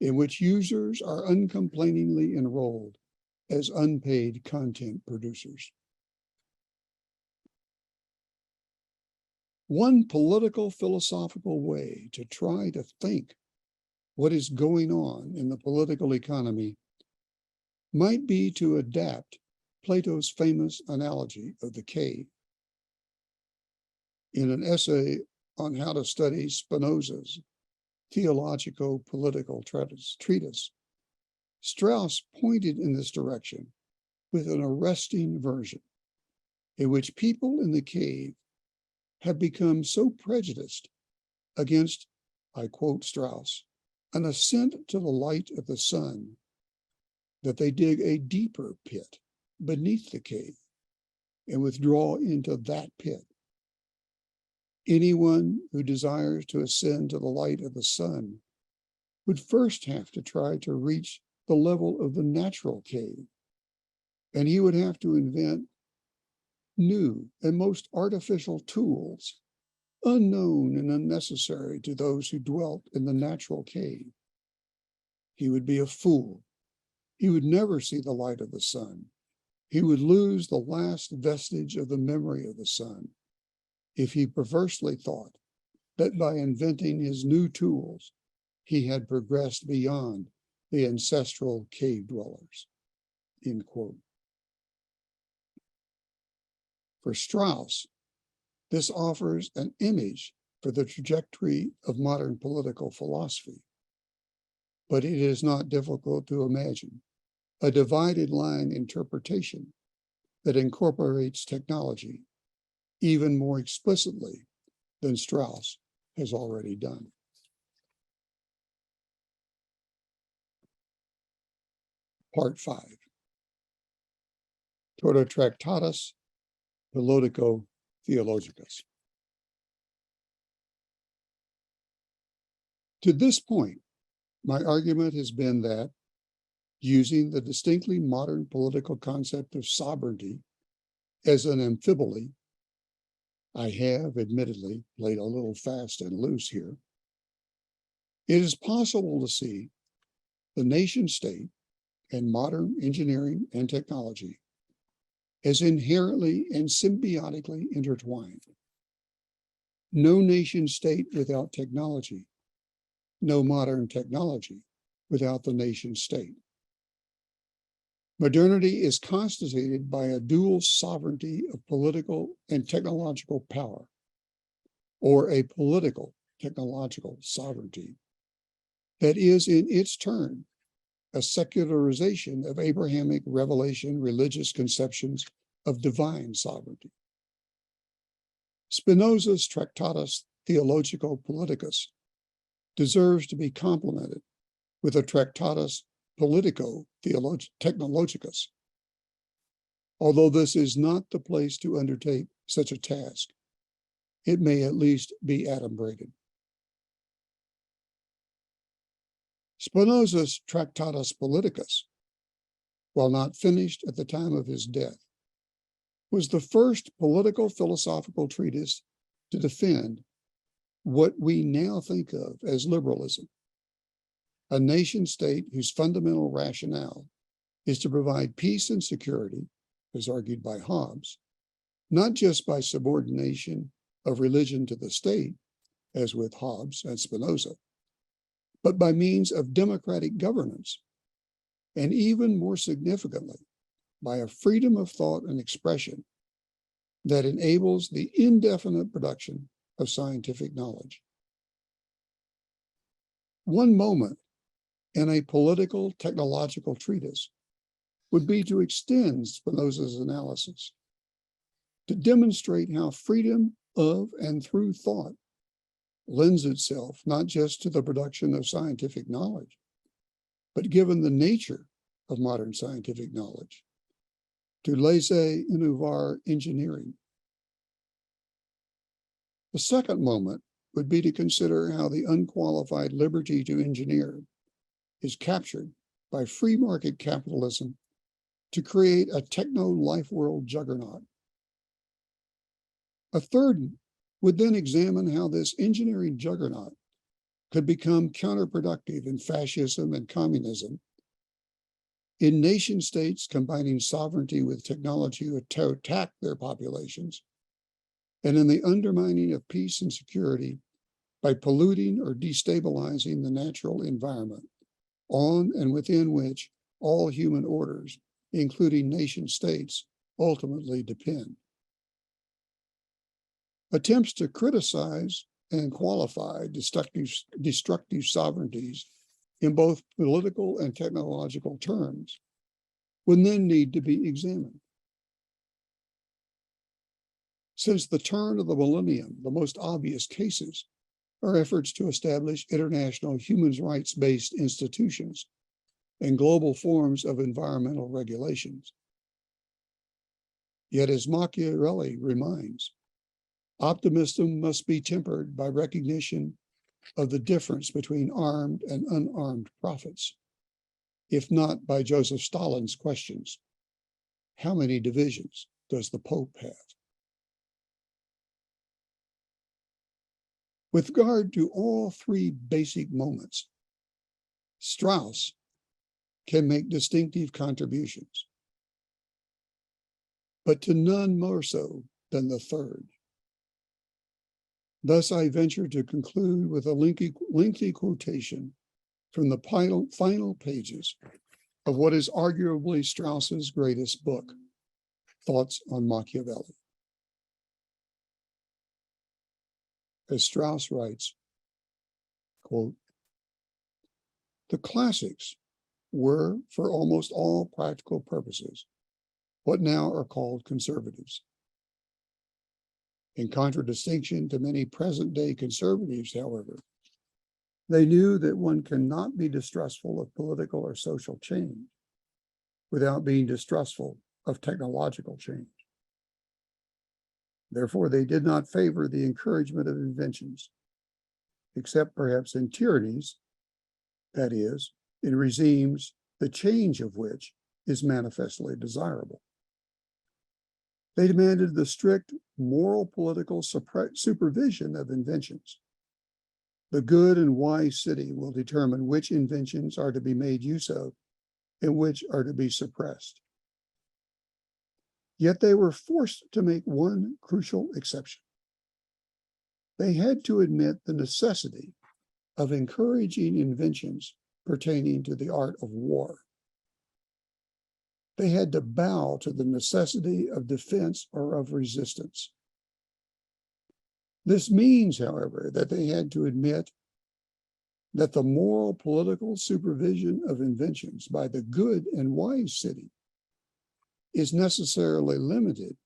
S3: in which users are uncomplainingly enrolled as unpaid content producers. One political philosophical way to try to think what is going on in the political economy might be to adapt Plato's famous analogy of the cave. In an essay on how to study Spinoza's theologico-political treatise, Strauss pointed in this direction with an arresting version in which people in the cave have become so prejudiced against, I quote Strauss, an ascent to the light of the sun, that they dig a deeper pit beneath the cave and withdraw into that pit. Anyone who desires to ascend to the light of the sun would first have to try to reach the level of the natural cave, and he would have to invent new and most artificial tools, unknown and unnecessary to those who dwelt in the natural cave. He would be a fool. He would never see the light of the sun. He would lose the last vestige of the memory of the sun if he perversely thought that by inventing his new tools, he had progressed beyond the ancestral cave dwellers, end quote. For Strauss, this offers an image for the trajectory of modern political philosophy, but it is not difficult to imagine a divided line interpretation that incorporates technology even more explicitly than Strauss has already done. Part 5. Toda Tractatus Politico-Theologicus. To this point, my argument has been that, using the distinctly modern political concept of sovereignty as an amphibole, I have admittedly played a little fast and loose here, it is possible to see the nation state and modern engineering and technology as inherently and symbiotically intertwined. No nation state without technology, no modern technology without the nation state. Modernity is constituted by a dual sovereignty of political and technological power, or a political technological sovereignty that is in its turn a secularization of Abrahamic revelation religious conceptions of divine sovereignty. Spinoza's Tractatus Theologico-Politicus deserves to be complemented with a Tractatus Politico-Technologicus. Although this is not the place to undertake such a task, it may at least be adumbrated. Spinoza's Tractatus Politicus, while not finished at the time of his death, was the first political philosophical treatise to defend what we now think of as liberalism, a nation state whose fundamental rationale is to provide peace and security, as argued by Hobbes, not just by subordination of religion to the state, as with Hobbes and Spinoza, but by means of democratic governance, and even more significantly, by a freedom of thought and expression that enables the indefinite production of scientific knowledge. One moment in a political technological treatise would be to extend Spinoza's analysis, to demonstrate how freedom of and through thought lends itself not just to the production of scientific knowledge, but given the nature of modern scientific knowledge, to laissez-innovar engineering. The second moment would be to consider how the unqualified liberty to engineer is captured by free market capitalism to create a techno-life world juggernaut. A third would then examine how this engineering juggernaut could become counterproductive in fascism and communism, in nation states combining sovereignty with technology to attack their populations, and in the undermining of peace and security by polluting or destabilizing the natural environment on and within which all human orders, including nation states, ultimately depend. Attempts to criticize and qualify destructive sovereignties in both political and technological terms would then need to be examined. Since the turn of the millennium, the most obvious cases are efforts to establish international human rights-based institutions and global forms of environmental regulations. Yet, as Machiavelli reminds, optimism must be tempered by recognition of the difference between armed and unarmed prophets, if not by Joseph Stalin's questions, how many divisions does the Pope have? With regard to all three basic moments, Strauss can make distinctive contributions, but to none more so than the third. Thus, I venture to conclude with a lengthy quotation from the final pages of what is arguably Strauss's greatest book, Thoughts on Machiavelli. As Strauss writes, quote, "The classics were, for almost all practical purposes, what now are called conservatives. In contradistinction to many present-day conservatives, however, they knew that one cannot be distrustful of political or social change without being distrustful of technological change. Therefore, they did not favor the encouragement of inventions, except perhaps in tyrannies, that is, in regimes the change of which is manifestly desirable. They demanded the strict moral political supervision of inventions. The good and wise city will determine which inventions are to be made use of and which are to be suppressed. Yet they were forced to make one crucial exception. They had to admit the necessity of encouraging inventions pertaining to the art of war. They had to bow to the necessity of defense or of resistance. This means, however, that they had to admit that the moral political supervision of inventions by the good and wise city is necessarily limited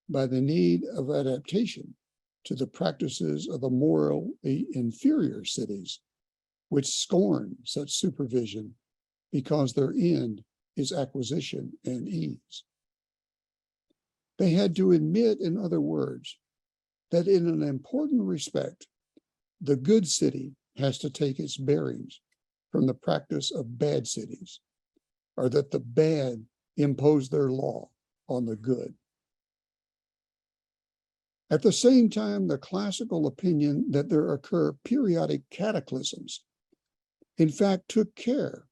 S3: by the need of adaptation to the practices of the morally inferior cities, which scorn such supervision because their end is acquisition and ease. They had to admit, in other words, that in an important respect, the good city has to take its bearings from the practice of bad cities, or that the bad impose their law on the good. At the same time, the classical opinion that there occur periodic cataclysms, in fact, took care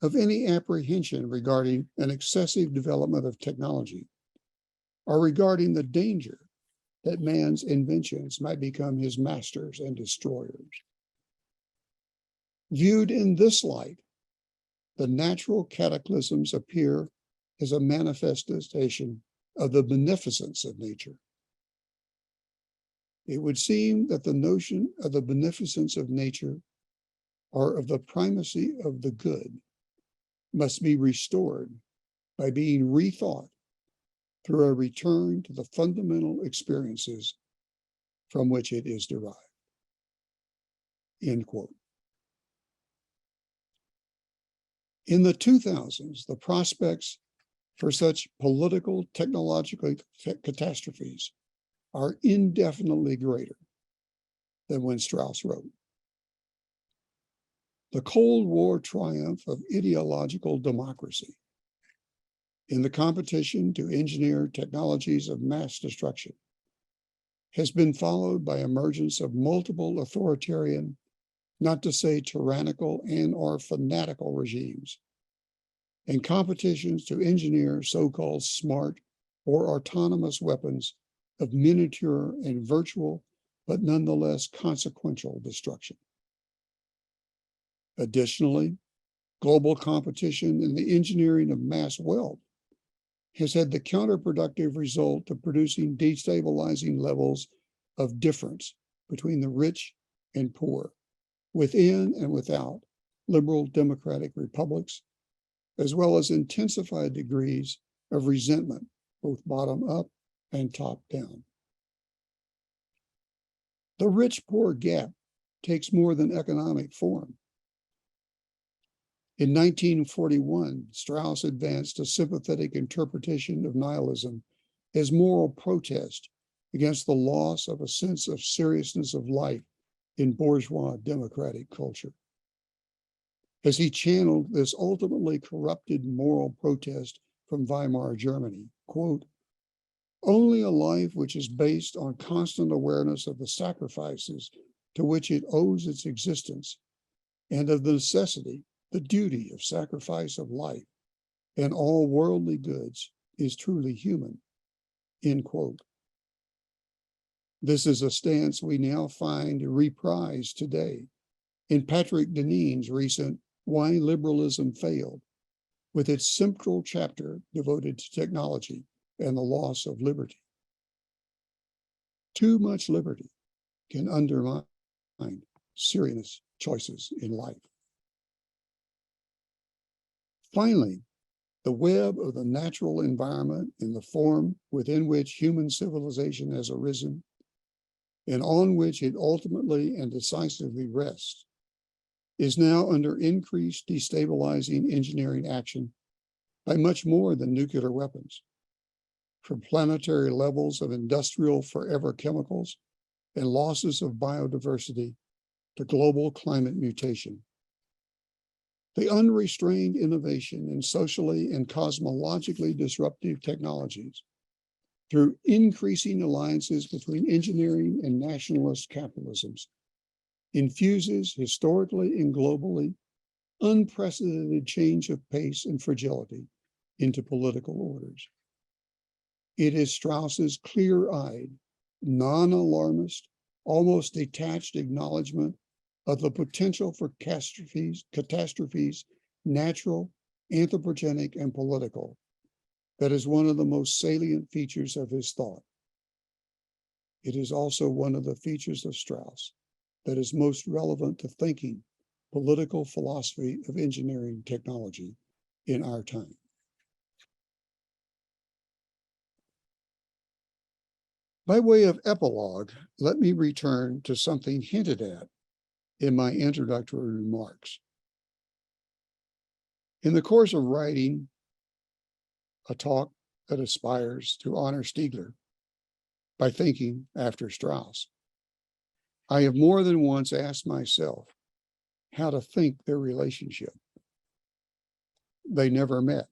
S3: of any apprehension regarding an excessive development of technology, or regarding the danger that man's inventions might become his masters and destroyers. Viewed in this light, the natural cataclysms appear as a manifestation of the beneficence of nature. It would seem that the notion of the beneficence of nature, or of the primacy of the good, must be restored by being rethought through a return to the fundamental experiences from which it is derived." End quote. In the 2000s, the prospects for such political technological catastrophes are indefinitely greater than when Strauss wrote. The Cold War triumph of ideological democracy in the competition to engineer technologies of mass destruction has been followed by emergence of multiple authoritarian, not to say tyrannical and/or fanatical regimes, and competitions to engineer so-called smart or autonomous weapons of miniature and virtual, but nonetheless consequential destruction. Additionally, global competition in the engineering of mass wealth has had the counterproductive result of producing destabilizing levels of difference between the rich and poor, within and without liberal democratic republics, as well as intensified degrees of resentment, both bottom up and top down. The rich-poor gap takes more than economic form. In 1941, Strauss advanced a sympathetic interpretation of nihilism as moral protest against the loss of a sense of seriousness of life in bourgeois democratic culture. As he channeled this ultimately corrupted moral protest from Weimar Germany, quote, "Only a life which is based on constant awareness of the sacrifices to which it owes its existence and of the necessity, the duty of sacrifice of life and all worldly goods is truly human," end quote. This is a stance we now find reprised today in Patrick Deneen's recent Why Liberalism Failed, with its central chapter devoted to technology and the loss of liberty. Too much liberty can undermine serious choices in life. Finally, the web of the natural environment in the form within which human civilization has arisen and on which it ultimately and decisively rests is now under increased destabilizing engineering action by much more than nuclear weapons, from planetary levels of industrial forever chemicals and losses of biodiversity to global climate mutation. The unrestrained innovation in socially and cosmologically disruptive technologies through increasing alliances between engineering and nationalist capitalisms infuses historically and globally unprecedented change of pace and fragility into political orders. It is Strauss's clear-eyed, non-alarmist, almost detached acknowledgement of the potential for catastrophes, natural, anthropogenic, and political, that is one of the most salient features of his thought. It is also one of the features of Strauss that is most relevant to thinking political philosophy of engineering technology in our time. By way of epilogue, let me return to something hinted at in my introductory remarks. In the course of writing a talk that aspires to honor Stiegler by thinking after Strauss, I have more than once asked myself how to think their relationship. They never met.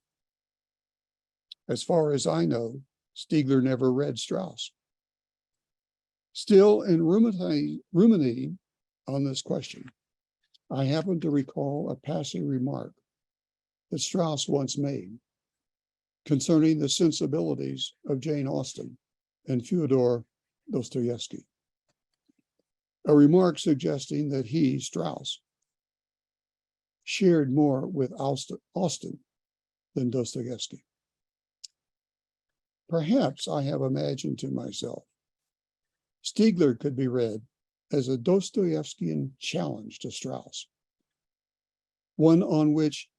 S3: As far as I know, Stiegler never read Strauss. Still, in ruminating on this question, I happen to recall a passing remark that Strauss once made concerning the sensibilities of Jane Austen and Fyodor Dostoevsky. A remark suggesting that he, Strauss, shared more with Austen than Dostoevsky. Perhaps I have imagined to myself, Stiegler could be read as a Dostoevskian challenge to Strauss, one on which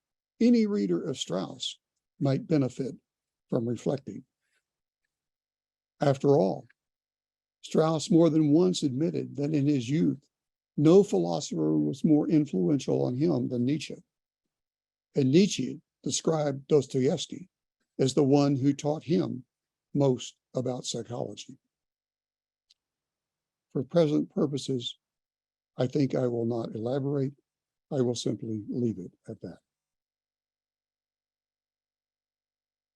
S3: any reader of Strauss might benefit from reflecting. After all, Strauss more than once admitted that in his youth, no philosopher was more influential on him than Nietzsche. And Nietzsche described Dostoevsky as the one who taught him most about psychology. For present purposes, I think I will not elaborate. I will simply leave it at that.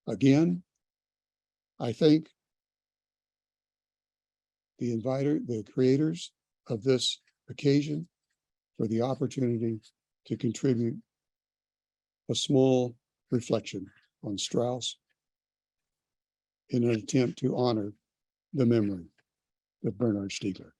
S3: Again, I thank the creators of this occasion for the opportunity to contribute a small reflection on Strauss in an attempt to honor the memory of Bernard Stiegler.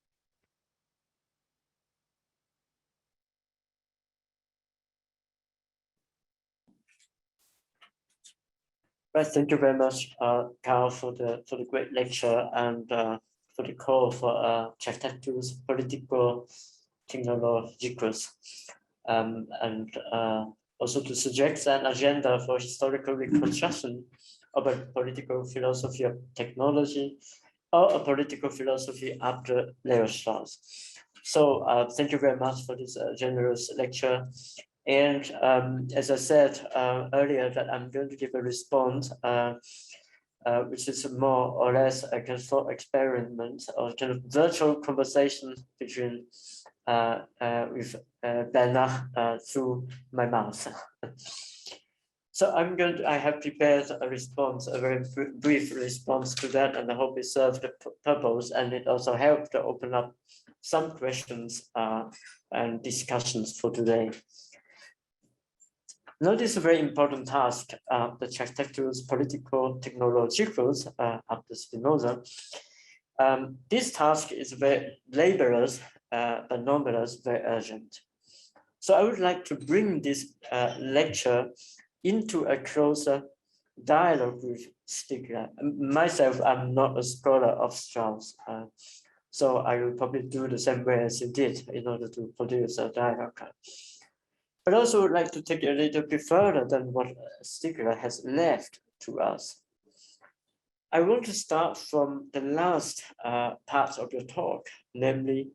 S1: Right, thank you very much, Carl, for the great lecture and for the call for Cheftatus political technologicals, and also to suggest an agenda for historical reconstruction of a political philosophy of technology or a political philosophy after Leo Strauss. So thank you very much for this generous lecture. And as I said earlier, that I'm going to give a response, which is more or less a kind of thought experiment or kind of virtual conversation between with Bernard through my mouth. So I have prepared a response, a very brief response to that, and I hope it served the purpose, and it also helped to open up some questions and discussions for today. Now, this is a very important task, the Tractatus Political Technologicals after Spinoza. This task is very laborious, but nonetheless very urgent. So I would like to bring this lecture into a closer dialogue with Stiegler. Myself, I'm not a scholar of Strauss, so I will probably do the same way as you did in order to produce a dialogue. But also would like to take it a little bit further than what Stiegler has left to us. I want to start from the last part of the talk, namely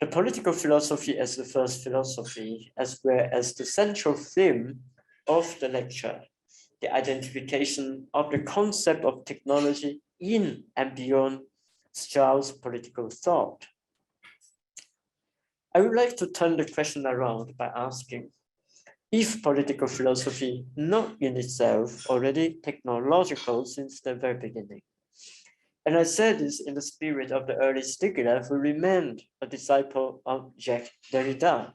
S1: the political philosophy as the first philosophy, as well as the central theme of the lecture, the identification of the concept of technology in and beyond Strauss' political thought. I would like to turn the question around by asking, if political philosophy not in itself already technological since the very beginning? And I said this in the spirit of the early Stiegler, who remained a disciple of Jacques Derrida,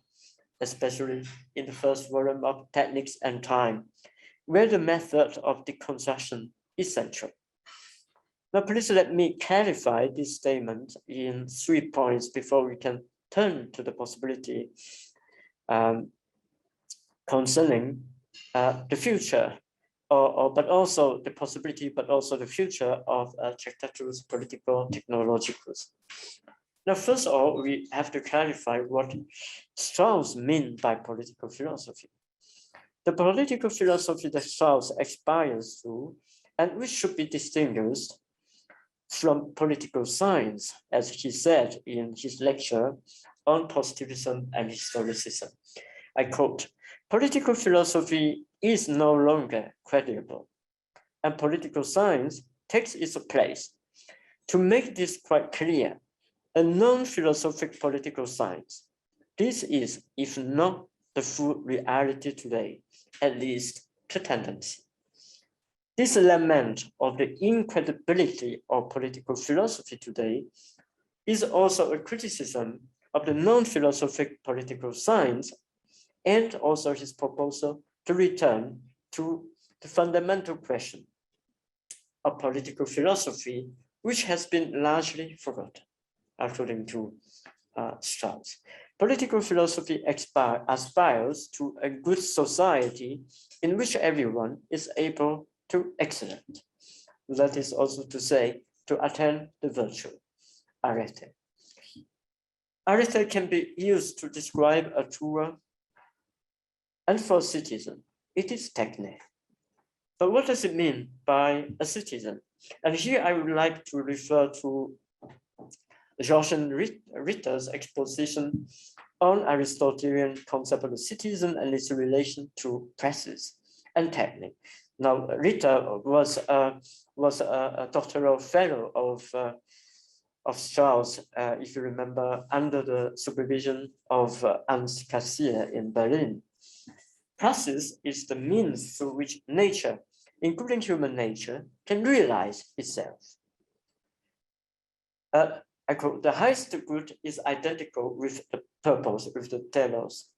S1: especially in the first volume of Techniques and Time, where the method of deconstruction is central. Now, please let me clarify this statement in 3 points before we can turn to the possibility concerning the future, but also the possibility, but also the future of Tractatus Political Technologicals. Now, first of all, we have to clarify what Strauss means by political philosophy. The political philosophy that Strauss aspires to, and which should be distinguished from political science, as he said in his lecture on positivism and historicism. I quote, "Political philosophy is no longer credible, and political science takes its place. To make this quite clear, a non-philosophic political science, this is, if not the full reality today, at least the tendency. This lament of the incredibility of political philosophy today is also a criticism of the non-philosophic political science, and also his proposal to return to the fundamental question of political philosophy, which has been largely forgotten, according to Strauss. Political philosophy aspires to a good society in which everyone is able to excel. That is also to say, to attain the virtue, arete. Arete can be used to describe a tour, and for a citizen, it is techne. But what does it mean by a citizen? And here I would like to refer to Jochen Ritter's exposition on Aristotelian concept of the citizen and its relation to presses and technique. Now, Ritter was a doctoral fellow of Strauss, if you remember, under the supervision of Ernst Cassirer in Berlin. Praxis is the means through which nature, including human nature, can realize itself. I quote, "The highest good is identical with the purpose, with the telos.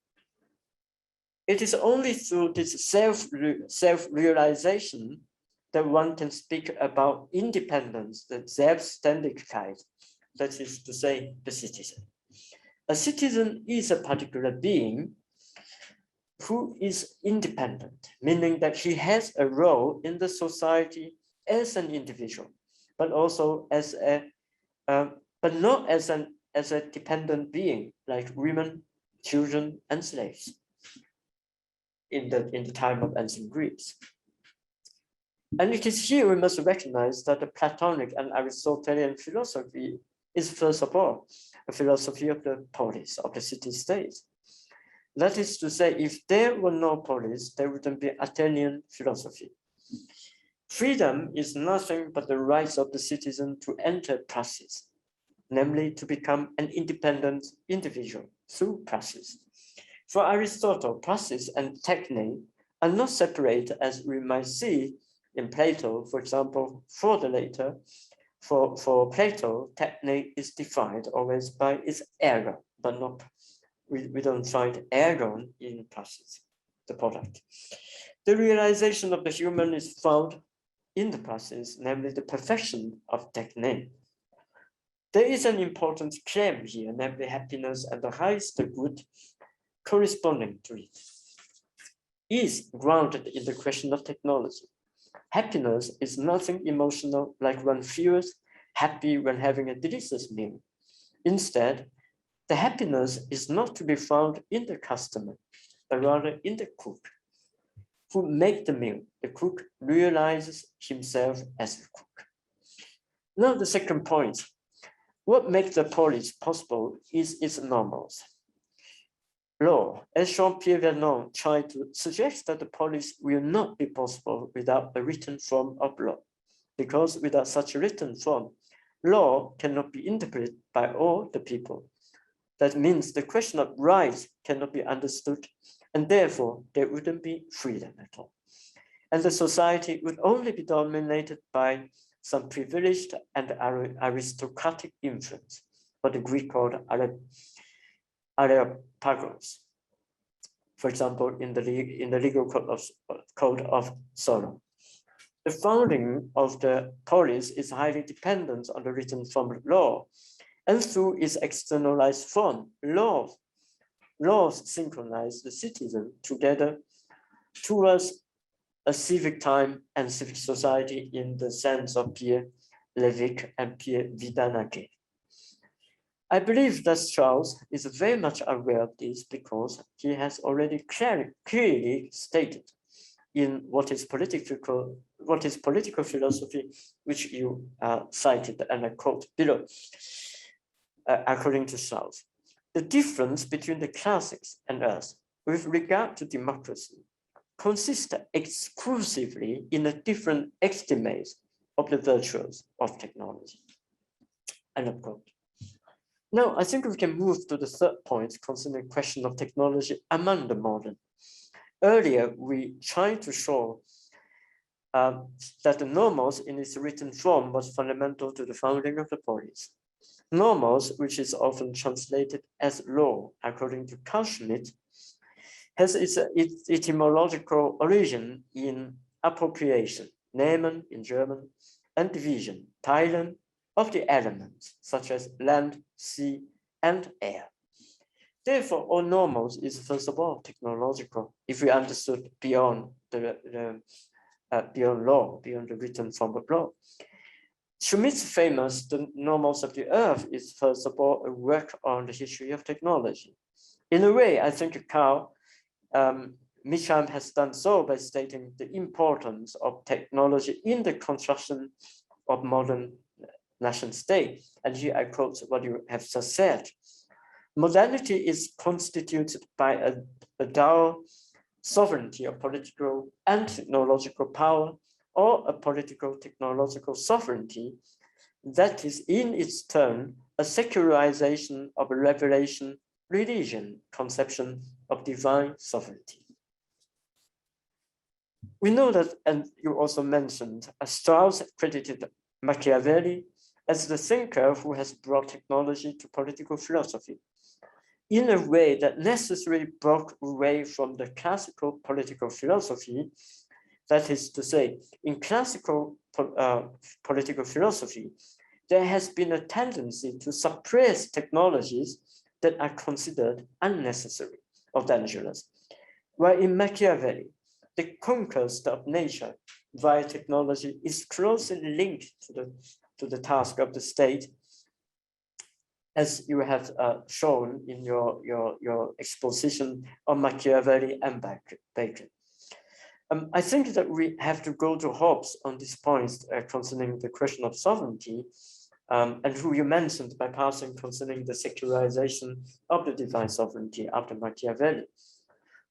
S1: It is only through this self-realization that one can speak about independence, the Selbstständigkeit, that is to say, the citizen. A citizen is a particular being who is independent, meaning that he has a role in the society as an individual, but also as but not as a dependent being like women, children, and slaves in the time of ancient Greeks. And it is here we must recognize that the Platonic and Aristotelian philosophy is first of all a philosophy of the polis, of the city-state. That is to say, if there were no polis, there wouldn't be Athenian philosophy. Freedom is nothing but the rights of the citizen to enter praxis, namely to become an independent individual through praxis. For Aristotle, praxis and techne are not separate as we might see in Plato, for example. For the later, for Plato, techne is defined always by its error, but not, we don't find ergon in praxis, the product. The realization of the human is found in the praxis, namely the perfection of techne. There is an important claim here, namely happiness and the highest good corresponding to it is grounded in the question of technology. Happiness is nothing emotional like one feels happy when having a delicious meal. Instead, the happiness is not to be found in the customer, but rather in the cook who makes the meal. The cook realizes himself as a cook. Now the second point, what makes the polis possible is its normals. Law, as Jean-Pierre Vernon tried to suggest that the polis will not be possible without a written form of law, because without such a written form, law cannot be interpreted by all the people. That means the question of rights cannot be understood, and therefore there wouldn't be freedom at all. And the society would only be dominated by some privileged and aristocratic influence, what the Greek called Areopagos. For example, in the legal code of Solon. The founding of the polis is highly dependent on the written form of law, and through its externalized form, laws synchronize the citizen together towards a civic time and civic society in the sense of Pierre Lévesque and Pierre Vidal-Naquet. I believe that Strauss is very much aware of this because he has already clearly stated in what is political philosophy, which you cited and I quote below, according to Strauss. The difference between the classics and us with regard to democracy consists exclusively in a different estimate of the virtues of technology. End of quote. Now, I think we can move to the third point concerning the question of technology among the modern. Earlier, we tried to show that the normals in its written form was fundamental to the founding of the polis. Normals, which is often translated as law, according to Carl Schmitt, has its etymological origin in appropriation, Nehmen in German, and division, teilen, of the elements, such as land, sea, and air. Therefore, all normals is first of all technological, if we understood beyond beyond law, beyond the written form of law. Schmidt's famous The Normals of the Earth is first of all a work on the history of technology. In a way, I think Carl Mitchum has done so by stating the importance of technology in the construction of modern nation state. And here I quote what you have just said. Modernity is constituted by a dual sovereignty of political and technological power, or a political technological sovereignty that is in its turn a secularization of a revelation religion conception of divine sovereignty. We know that, and you also mentioned, Strauss credited Machiavelli as the thinker who has brought technology to political philosophy in a way that necessarily broke away from the classical political philosophy. That is to say, in classical political philosophy, there has been a tendency to suppress technologies that are considered unnecessary or dangerous. While in Machiavelli, the conquest of nature via technology is closely linked to the task of the state, as you have shown in your exposition on Machiavelli and Bacon. I think that we have to go to Hobbes on this point concerning the question of sovereignty and who you mentioned by passing concerning the secularization of the divine sovereignty after Machiavelli.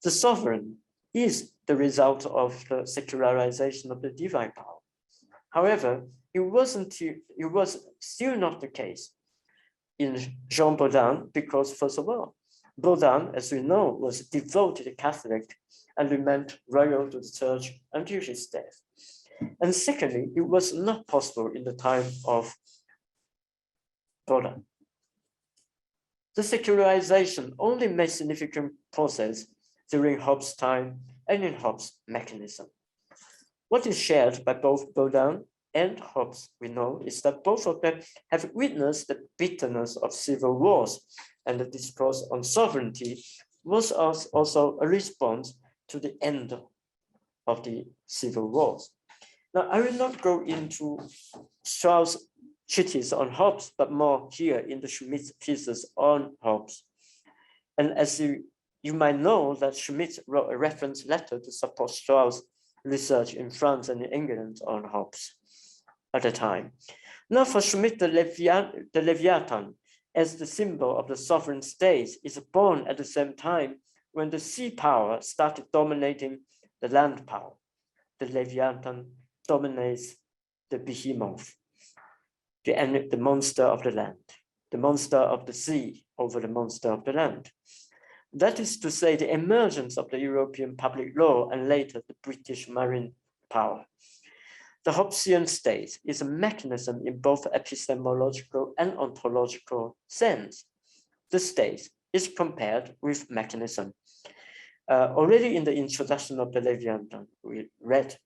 S1: The sovereign is the result of the secularization of the divine power. However, it was still not the case in Jean Baudin, because first of all, Baudin, as we know, was a devoted Catholic and remained loyal to the church until his death. And secondly, it was not possible in the time of Baudin. The secularization only made significant progress during Hobbes' time and in Hobbes' mechanism. What is shared by both Baudin and Hobbes, we know, is that both of them have witnessed the bitterness of civil wars, and the discourse on sovereignty was also a response to the end of the civil wars. Now, I will not go into Strauss' treatise on Hobbes, but more here in the Schmidt's pieces on Hobbes. And as you might know that Schmidt wrote a reference letter to support Strauss' research in France and in England on Hobbes at the time. Now for Schmidt, the Leviathan as the symbol of the sovereign state is born at the same time when the sea power started dominating the land power. The Leviathan dominates the behemoth, the monster of the land, the monster of the sea over the monster of the land. That is to say, the emergence of the European public law and later the British marine power. The Hobbesian state is a mechanism in both epistemological and ontological sense. The state is compared with mechanism. Already in the introduction of the Leviathan, we read,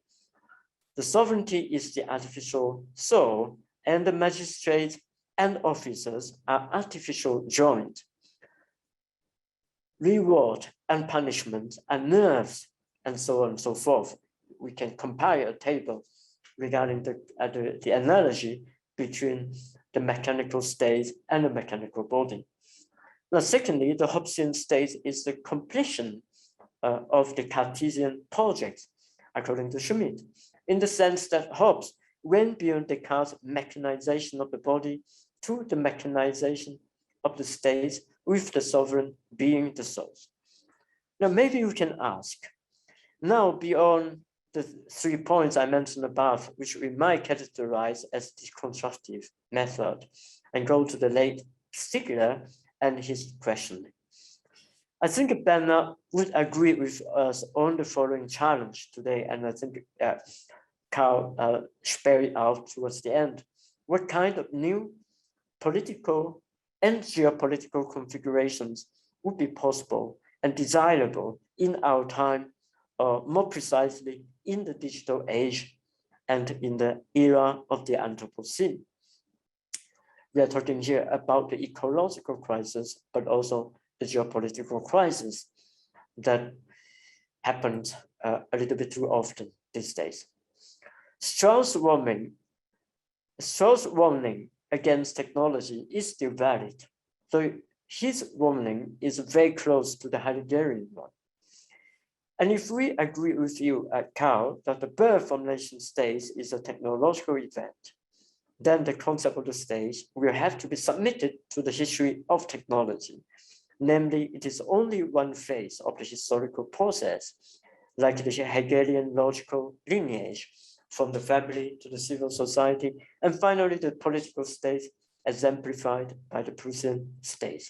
S1: the sovereignty is the artificial soul, and the magistrates and officers are artificial joined. Reward and punishment are nerves, and so on and so forth. We can compile a table regarding the analogy between the mechanical state and the mechanical body. Now, secondly, the Hobbesian state is the completion of the Cartesian project, according to Schmidt, in the sense that Hobbes went beyond Descartes' mechanization of the body to the mechanization of the state, with the sovereign being the soul. Now, maybe you can ask, now beyond the 3 points I mentioned above, which we might categorize as deconstructive method, and go to the late Stiegler and his questioning. I think Bernard would agree with us on the following challenge today, and I think Carl spelled it out towards the end. What kind of new political and geopolitical configurations would be possible and desirable in our time, or more precisely in the digital age and in the era of the Anthropocene? We are talking here about the ecological crisis, but also the geopolitical crisis that happens a little bit too often these days. Strauss' warning against technology is still valid, though his warning is very close to the Heideggerian one. And if we agree with you, Carl, that the birth of nation states is a technological event, then the concept of the state will have to be submitted to the history of technology. Namely, it is only one phase of the historical process, like the Hegelian logical lineage, from the family to the civil society, and finally the political state exemplified by the Prussian state.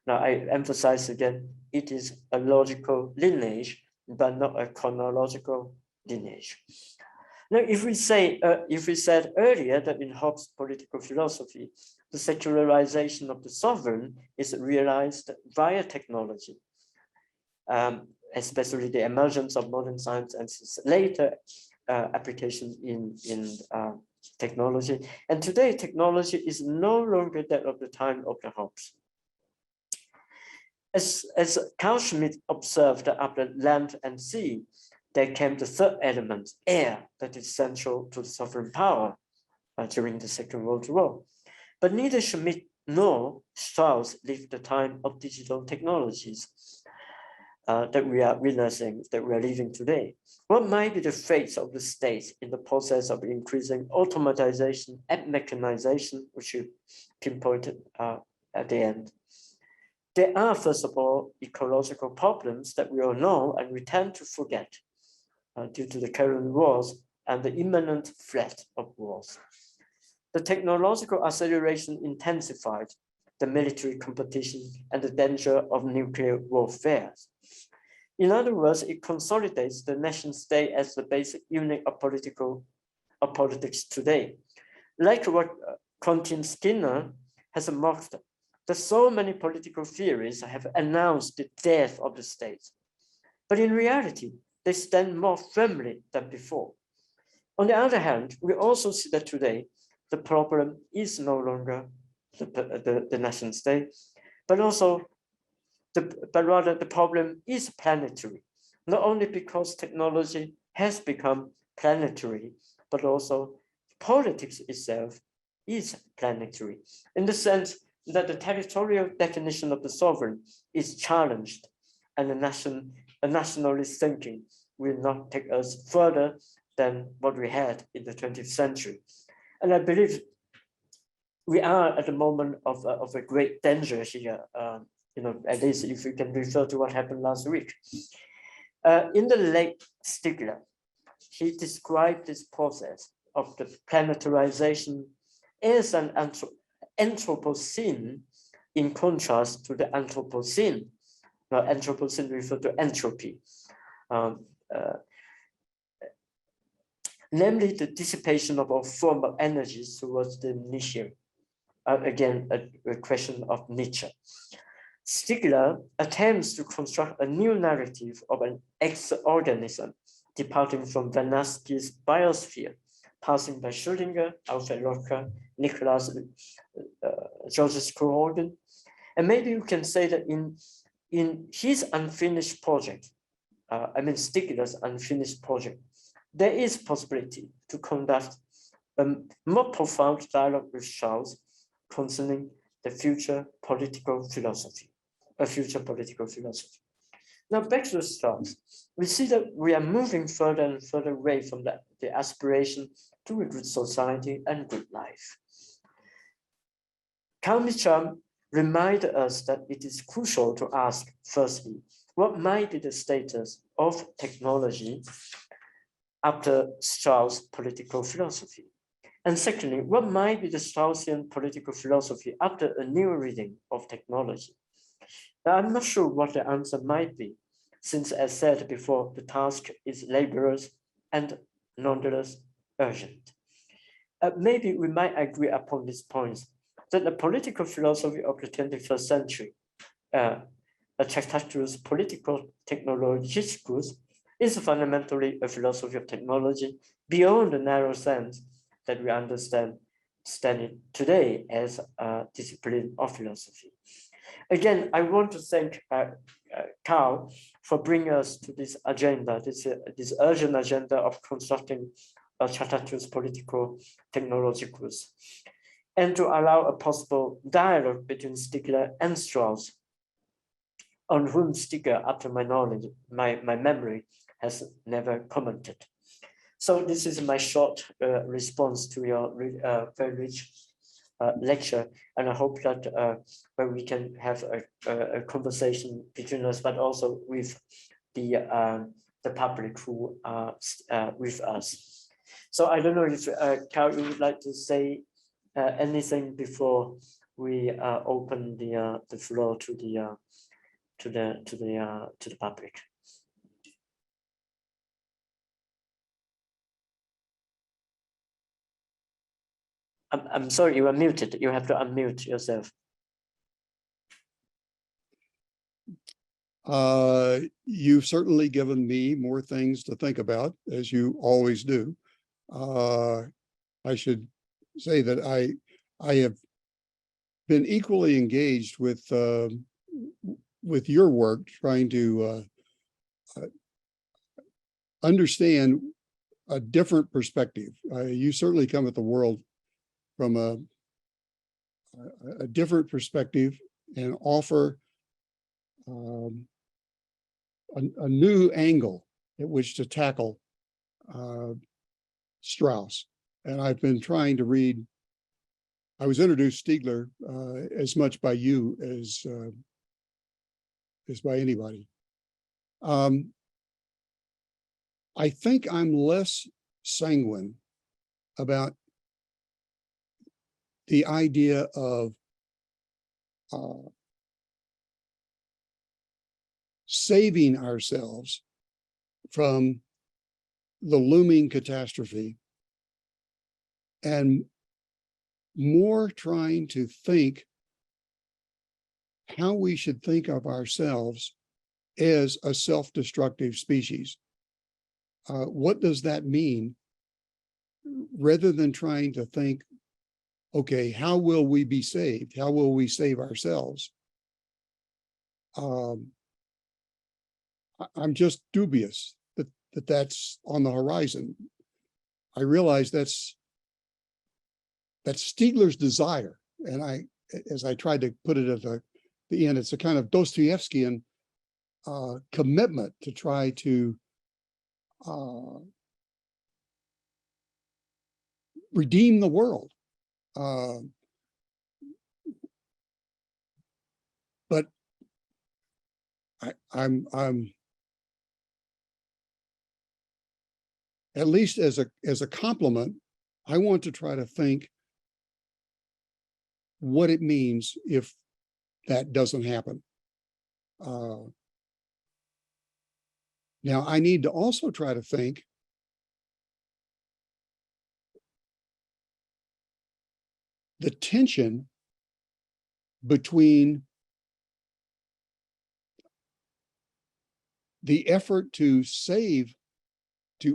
S1: Now I emphasize again, it is a logical lineage, but not a chronological lineage. Now, if we said earlier that in Hobbes' political philosophy, the secularization of the sovereign is realized via technology, especially the emergence of modern science and its later application in technology. And today, technology is no longer that of the time of the Hobbes. As Carl Schmitt observed, after land and sea, there came the third element, air, that is central to the sovereign power during the Second World War. But neither Schmitt nor Strauss lived the time of digital technologies. that we are witnessing, that we are living today? What might be the fate of the state in the process of increasing automatization and mechanization, which you pinpointed at the end? There are, first of all, ecological problems that we all know and we tend to forget due to the current wars and the imminent threat of wars. The technological acceleration intensified the military competition and the danger of nuclear warfare. In other words, it consolidates the nation state as the basic unit of politics today. Like what Quentin Skinner has marked, that so many political theories have announced the death of the state. But in reality, they stand more firmly than before. On the other hand, we also see that today, the problem is no longer the nation state, but rather the problem is planetary, not only because technology has become planetary, but also politics itself is planetary, in the sense that the territorial definition of the sovereign is challenged, and a nationalist thinking will not take us further than what we had in the 20th century. And I believe we are at the moment of a great danger here, at least if we can refer to what happened last week. In the late Stiegler, he described this process of the planetarization as an Anthropocene in contrast to the Anthropocene. Now, Anthropocene refers to entropy. Namely the dissipation of all form of energies towards the niche. Again, a question of Nietzsche. Stiegler attempts to construct a new narrative of an ex-organism departing from Wernadsky's biosphere, passing by Schrödinger, Alfred Locker, Nicholas Georges Coorgan. And maybe you can say that in his unfinished project, Stiegler's unfinished project, there is possibility to conduct a more profound dialogue with Strauss concerning the future political philosophy. Now back to Strauss, we see that we are moving further and further away from the aspiration to a good society and good life. Carl Mitchum reminded us that it is crucial to ask, firstly, what might be the status of technology after Strauss' political philosophy? And secondly, what might be the Straussian political philosophy after a new reading of technology? Now, I'm not sure what the answer might be, since as said before, the task is laborious and nonetheless urgent. Maybe we might agree upon this point, that the political philosophy of the 21st century, Tractatus political technologicus, is fundamentally a philosophy of technology beyond the narrow sense that we understand it today as a discipline of philosophy. Again, I want to thank Carl for bringing us to this agenda, this urgent agenda of constructing a Tractatus political technologicus, and to allow a possible dialogue between Stiegler and Strauss, on whom Stiegler, after my knowledge, my memory, has never commented. So this is my short response to your very rich lecture, and I hope that where we can have a conversation between us, but also with the public who are with us. So I don't know if Carl, you would like to say anything before we open the floor to the public. I'm sorry, you are muted. You have to unmute yourself.
S3: You've certainly given me more things to think about, as you always do. I should say that I have been equally engaged with your work, trying to understand a different perspective. You certainly come at the world from a different perspective and offer a new angle at which to tackle Strauss. And I've been trying to read. I was introduced Stiegler as much by you as by anybody. I think I'm less sanguine about the idea of saving ourselves from the looming catastrophe, and more trying to think how we should think of ourselves as a self-destructive species. What does that mean? Rather than trying to think, okay, how will we be saved? How will we save ourselves? I'm just dubious that that's on the horizon. I realize that's Stiegler's desire. And as I tried to put it at the end, it's a kind of Dostoevskian commitment to try to redeem the world. But I'm at least as a compliment, I want to try to think what it means if that doesn't happen. Now, I need to also try to think the tension between the effort to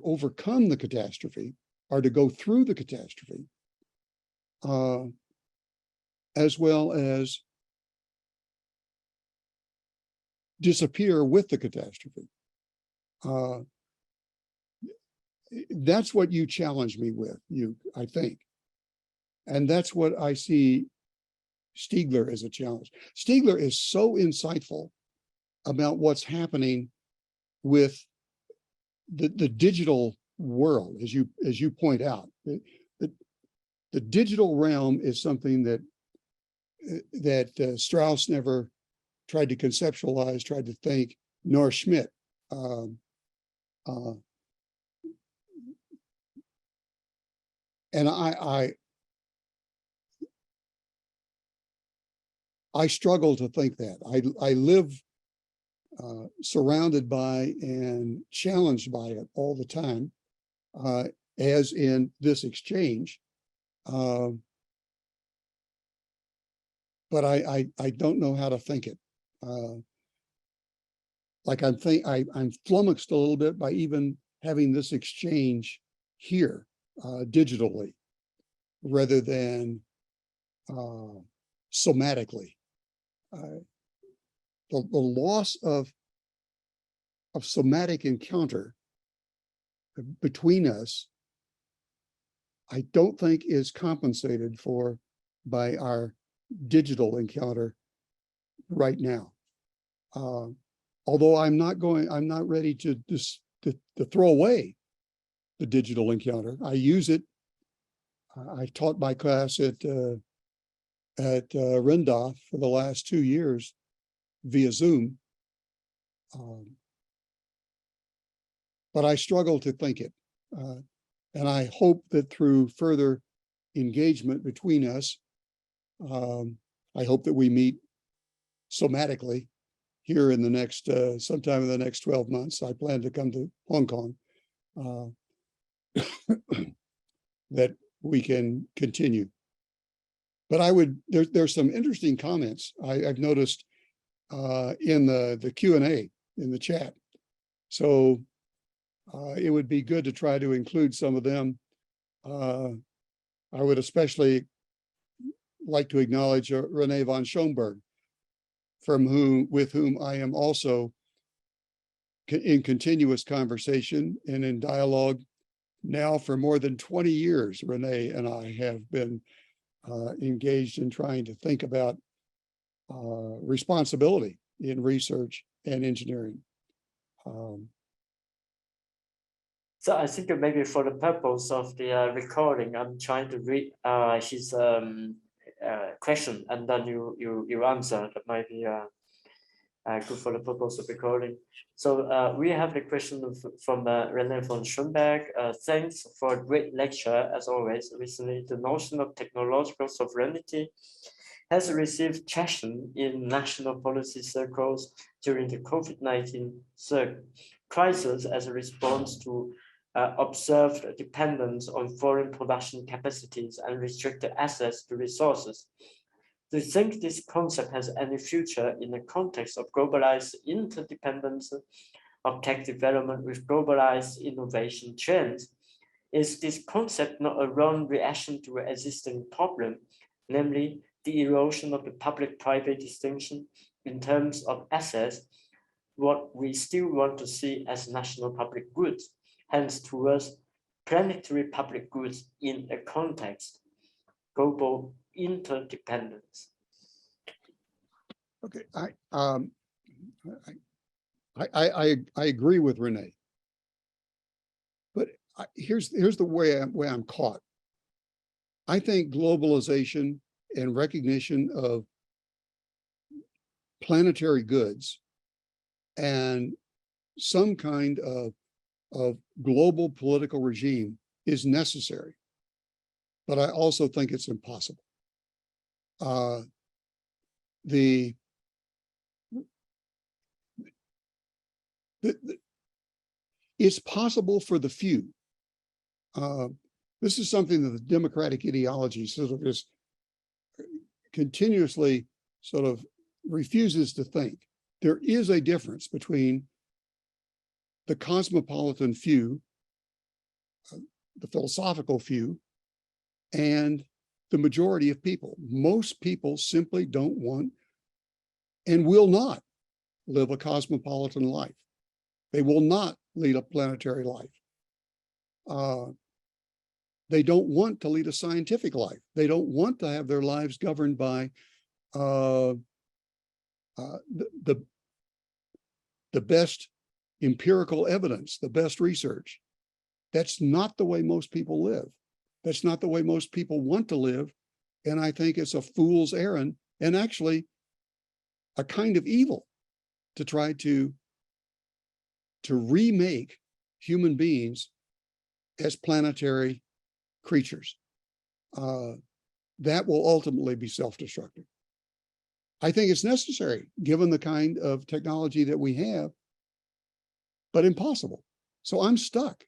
S3: overcome the catastrophe, or to go through the catastrophe, as well as disappear with the catastrophe. That's what you challenge me with, I think. And that's what I see Stiegler as a challenge. Stiegler is so insightful about what's happening with the digital world, as you point out. The digital realm is something that Strauss never tried to conceptualize, tried to think, nor Schmidt. And I struggle to think that. I live surrounded by and challenged by it all the time, as in this exchange. But I don't know how to think it. Like I'm flummoxed a little bit by even having this exchange here digitally, rather than somatically. The loss of somatic encounter between us, I don't think is compensated for by our digital encounter right now. Although I'm not ready to throw away the digital encounter. I use it. I taught my class at Rindolph for the last 2 years via Zoom. But I struggle to think it. And I hope that through further engagement between us, I hope that we meet somatically here in the next, sometime in the next 12 months. I plan to come to Hong Kong, that we can continue. But there's some interesting comments I've noticed in the Q&A in the chat. So it would be good to try to include some of them. I would especially like to acknowledge Renee von Schoenberg, with whom I am also in continuous conversation and in dialogue now for more than 20 years. Renee and I have been engaged in trying to think about responsibility in research and engineering.
S1: So I think maybe for the purpose of the recording, I'm trying to read his question, and then you answer. That might be good for the purpose of recording. So we have the question from René von Schoenberg. Thanks for a great lecture, as always. Recently, the notion of technological sovereignty has received traction in national policy circles during the COVID-19 crisis as a response to observed dependence on foreign production capacities and restricted access to resources. Do you think this concept has any future in the context of globalized interdependence of tech development with globalized innovation trends? Is this concept not a wrong reaction to an existing problem, namely the erosion of the public-private distinction in terms of access, what we still want to see as national public goods, hence towards planetary public goods in a context, global interdependence?
S3: Okay, I agree with Renee, but here's the way I'm caught. I think globalization and recognition of planetary goods and some kind of global political regime is necessary, but I also think it's impossible. It's possible for the few. This is something that the democratic ideology sort of is continuously sort of refuses to think. There is a difference between the cosmopolitan few, the philosophical few, and the majority of people. Most people simply don't want and will not live a cosmopolitan life. They will not lead a planetary life. They don't want to lead a scientific life. They don't want to have their lives governed by the best empirical evidence, the best research. That's not the way most people live. That's not the way most people want to live. And I think it's a fool's errand, and actually a kind of evil, to try to remake human beings as planetary creatures. That will ultimately be self-destructive. I think it's necessary, given the kind of technology that we have, but impossible. So I'm stuck.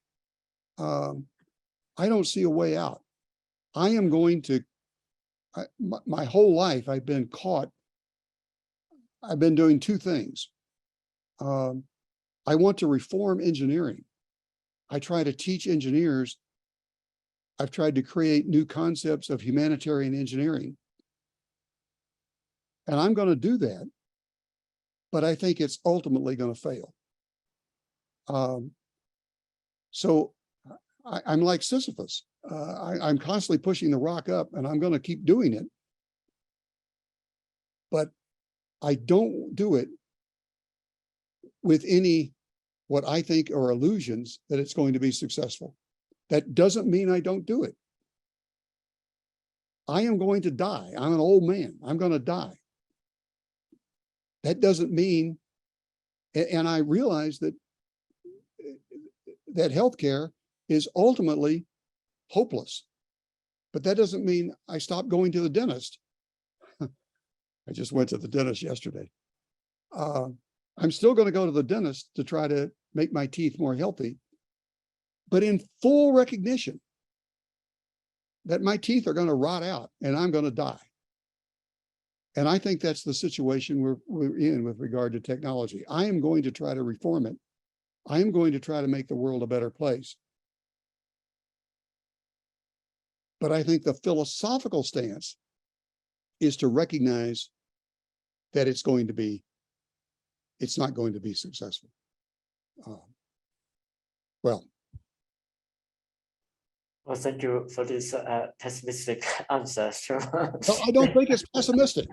S3: I don't see a way out. I am going to, my whole life I've been caught. I've been doing two things. I want to reform engineering. I try to teach engineers. I've tried to create new concepts of humanitarian engineering. And I'm going to do that, but I think it's ultimately going to fail. So I'm like Sisyphus. I'm constantly pushing the rock up, and I'm going to keep doing it. But I don't do it with any, what I think are illusions that it's going to be successful. That doesn't mean I don't do it. I am going to die. I'm an old man. I'm going to die. That doesn't mean, and I realize that healthcare is ultimately hopeless, but that doesn't mean I stop going to the dentist. I just went to the dentist yesterday. I'm still going to go to the dentist to try to make my teeth more healthy, but in full recognition that my teeth are going to rot out and I'm going to die. And I think that's the situation we're in with regard to technology. I am going to try to reform it. I am going to try to make the world a better place. But I think the philosophical stance is to recognize that it's not going to be successful. Well,
S1: thank you for this pessimistic answer.
S3: no, I don't think it's pessimistic.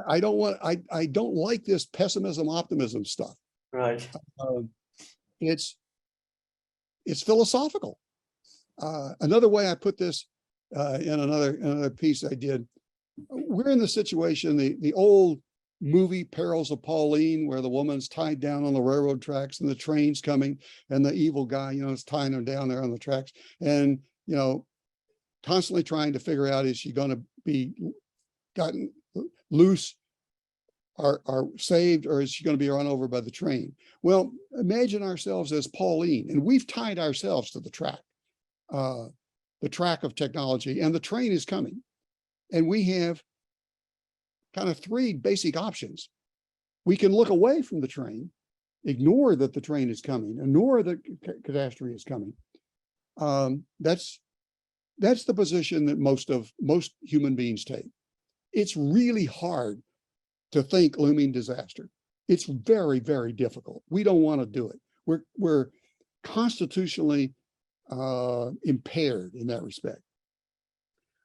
S3: I don't like this pessimism, optimism stuff.
S1: Right.
S3: It's philosophical. Another way I put this in another piece I did, we're in the situation, the old movie Perils of Pauline, where the woman's tied down on the railroad tracks and the train's coming and the evil guy, is tying her down there on the tracks, and, constantly trying to figure out, is she going to be gotten loose or saved, or is she going to be run over by the train? Well, imagine ourselves as Pauline, and we've tied ourselves to the track of technology, and the train is coming. And we have kind of three basic options. We can look away from the train, ignore that the train is coming, ignore that catastrophe is coming. That's the position that most human beings take. It's really hard to think looming disaster. It's very, very difficult. We don't want to do it. We're constitutionally impaired in that respect.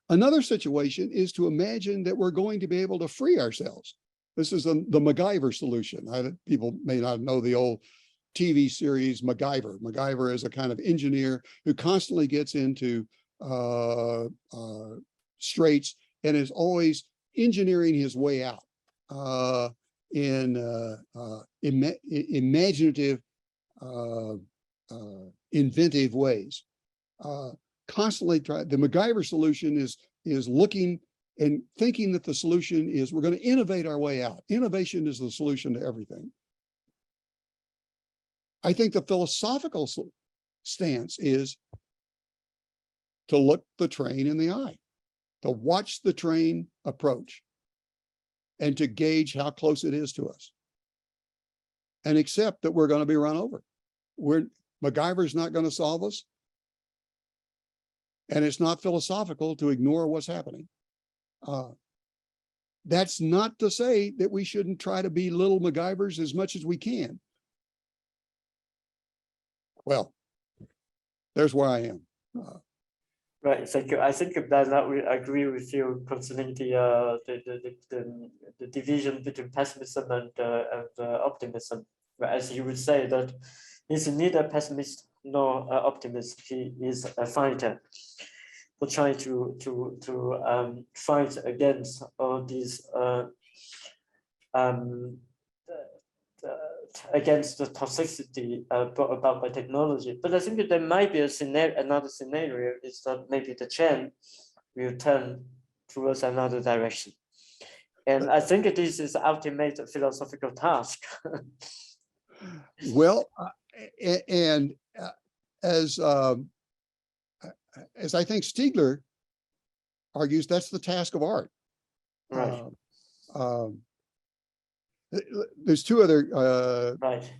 S3: Another situation is to imagine that we're going to be able to free ourselves. This is the MacGyver solution. People may not know the old TV series MacGyver. MacGyver is a kind of engineer who constantly gets into straits and is always engineering his way out in imaginative, inventive ways. Constantly try. The MacGyver solution is looking and thinking that the solution is we're going to innovate our way out. Innovation is the solution to everything. I think the philosophical stance is to look the train in the eye, to watch the train approach, and to gauge how close it is to us, and accept that we're going to be run over. MacGyver's not going to solve us. And it's not philosophical to ignore what's happening. That's not to say that we shouldn't try to be little MacGyvers as much as we can. Well, there's where I am.
S1: Right, thank you. I think that we agree with you concerning the division between pessimism and optimism. But as you would say that he's neither pessimist nor optimist. He is a fighter for trying to fight against all these against the toxicity brought about by technology. But I think that there might be another scenario is that maybe the chain will turn towards another direction. And I think this is the ultimate philosophical task.
S3: Well, and as I think Stiegler argues, that's the task of art.
S1: Right.
S3: There's two other.
S1: Right.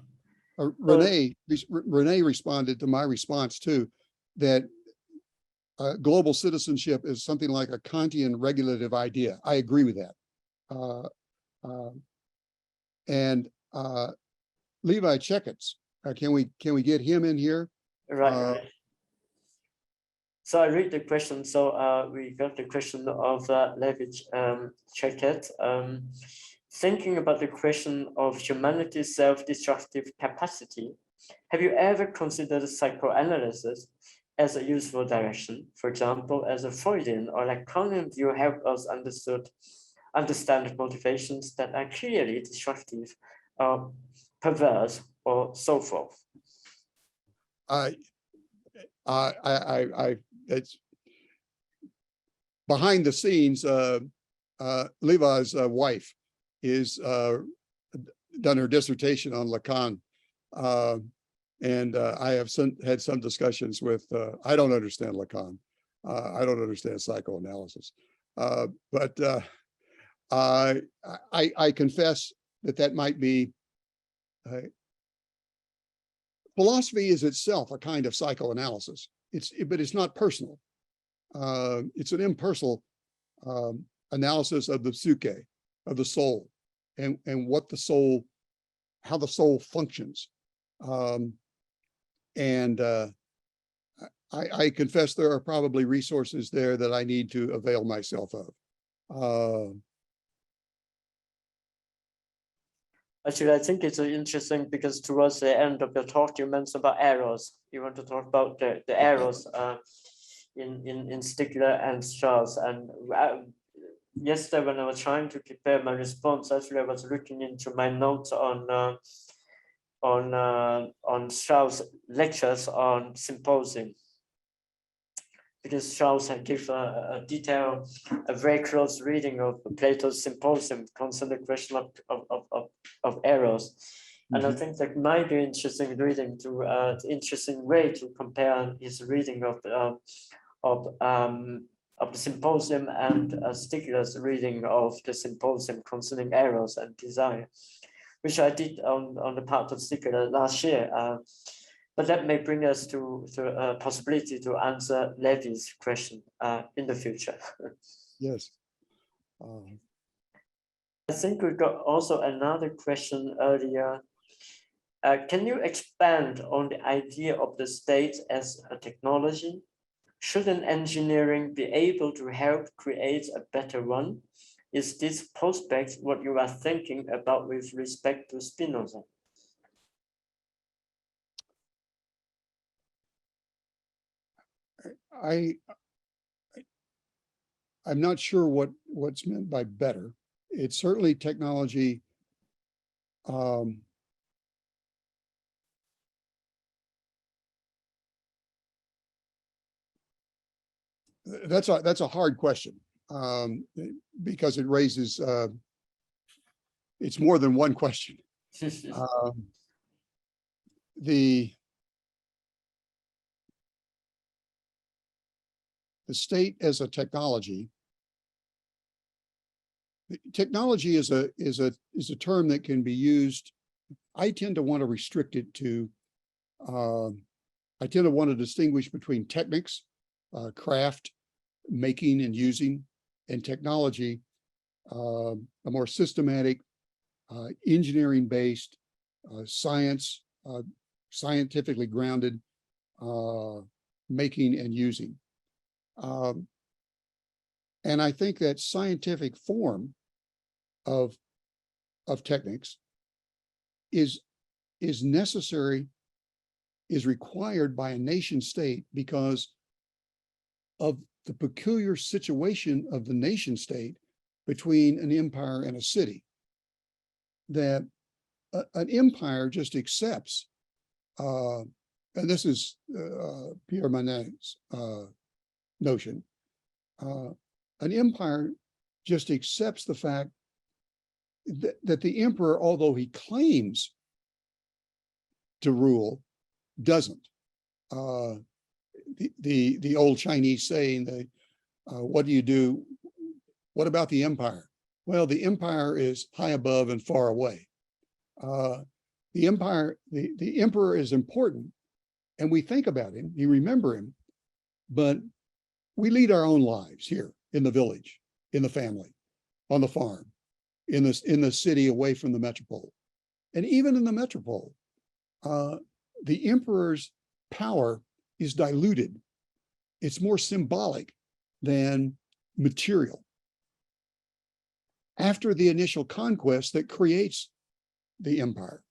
S3: Renee responded to my response too, that global citizenship is something like a Kantian regulative idea. I agree with that. And Levi Checketts, can we get him in here?
S1: Right. So I read the question. So we got the question of Levi Checketts. Thinking about the question of humanity's self-destructive capacity, have you ever considered psychoanalysis as a useful direction? For example, as a Freudian or Lacanian view help us understand motivations that are clearly destructive, perverse, or so forth.
S3: It's behind the scenes. Levi's wife is done her dissertation on Lacan, and I have had some discussions with. I don't understand Lacan. I don't understand psychoanalysis, but I confess that might be. Philosophy is itself a kind of psychoanalysis. But it's not personal. It's an impersonal analysis of the psyche, of the soul, and what the soul, how the soul functions. And I confess there are probably resources there that I need to avail myself of.
S1: Actually, I think it's interesting because towards the end of the talk, you mentioned about errors. You want to talk about the errors in Stiegler and Strauss. And yesterday, when I was trying to prepare my response, actually, I was looking into my notes on Strauss' lectures on symposium. Because Strauss had given a detailed, a very close reading of Plato's Symposium concerning the question of errors. And I think that might be interesting reading to interesting way to compare his reading of the Symposium and Stiegler's reading of the Symposium concerning errors and desire, which I did on the part of Stiegler last year. But that may bring us to a possibility to answer Levy's question in the future.
S3: Yes.
S1: I think we got also another question earlier. Can you expand on the idea of the state as a technology? Shouldn't engineering be able to help create a better one? Is this prospect what you are thinking about with respect to Spinoza?
S3: I'm not sure what's meant by better. It's certainly technology. That's a hard question because it raises it's more than one question. The state as a technology. Technology is a term that can be used. I tend to want to restrict it to. I tend to want to distinguish between techniques, craft, making and using, and technology, a more systematic, engineering-based, scientifically grounded making and using. And I think that scientific form of techniques is necessary, is required by a nation state because of the peculiar situation of the nation state between an empire and a city. That an empire just accepts, and this is Pierre Manet's notion, an empire just accepts the fact that the emperor, although he claims to rule, doesn't. The old Chinese saying, what do you do? What about the empire? Well, the empire is high above and far away. The emperor is important, and we think about him, we remember him, but we lead our own lives here in the village, in the family, on the farm, in the city away from the metropole. And even in the metropole, the emperor's power is diluted. It's more symbolic than material. After the initial conquest that creates the empire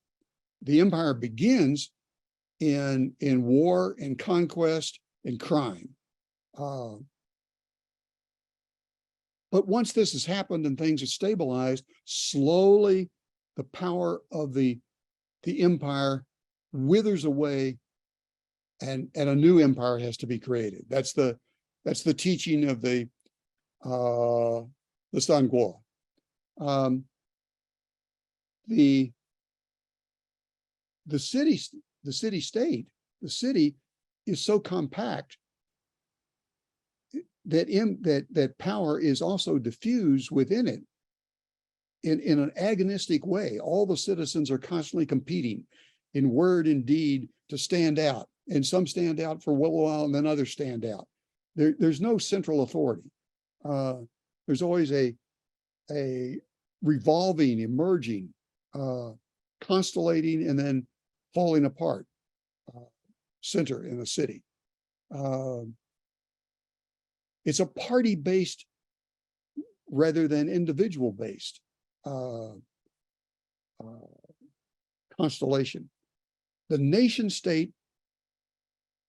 S3: begins in war and conquest and crime. But once this has happened and things have stabilized, slowly the power of the empire withers away, and a new empire has to be created. That's the teaching of the Sanguo. The city is so compact that power is also diffused within it in an agonistic way. All the citizens are constantly competing in word and deed to stand out, and some stand out for a while and then others stand out. There's no central authority. There's always a revolving, emerging, constellating, and then falling apart center in the city. It's a party-based rather than individual-based constellation. The nation state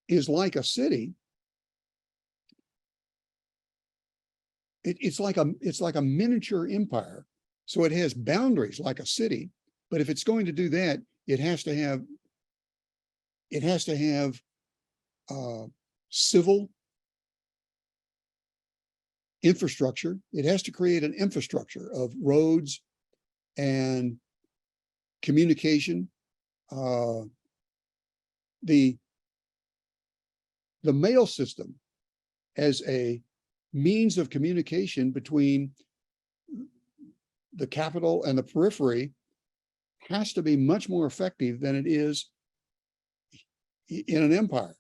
S3: is like a city. It's like a miniature empire. So it has boundaries like a city, but if it's going to do that, it has to have civil infrastructure. It has to create an infrastructure of roads and communication. The mail system as a means of communication between the capital and the periphery has to be much more effective than it is in an empire.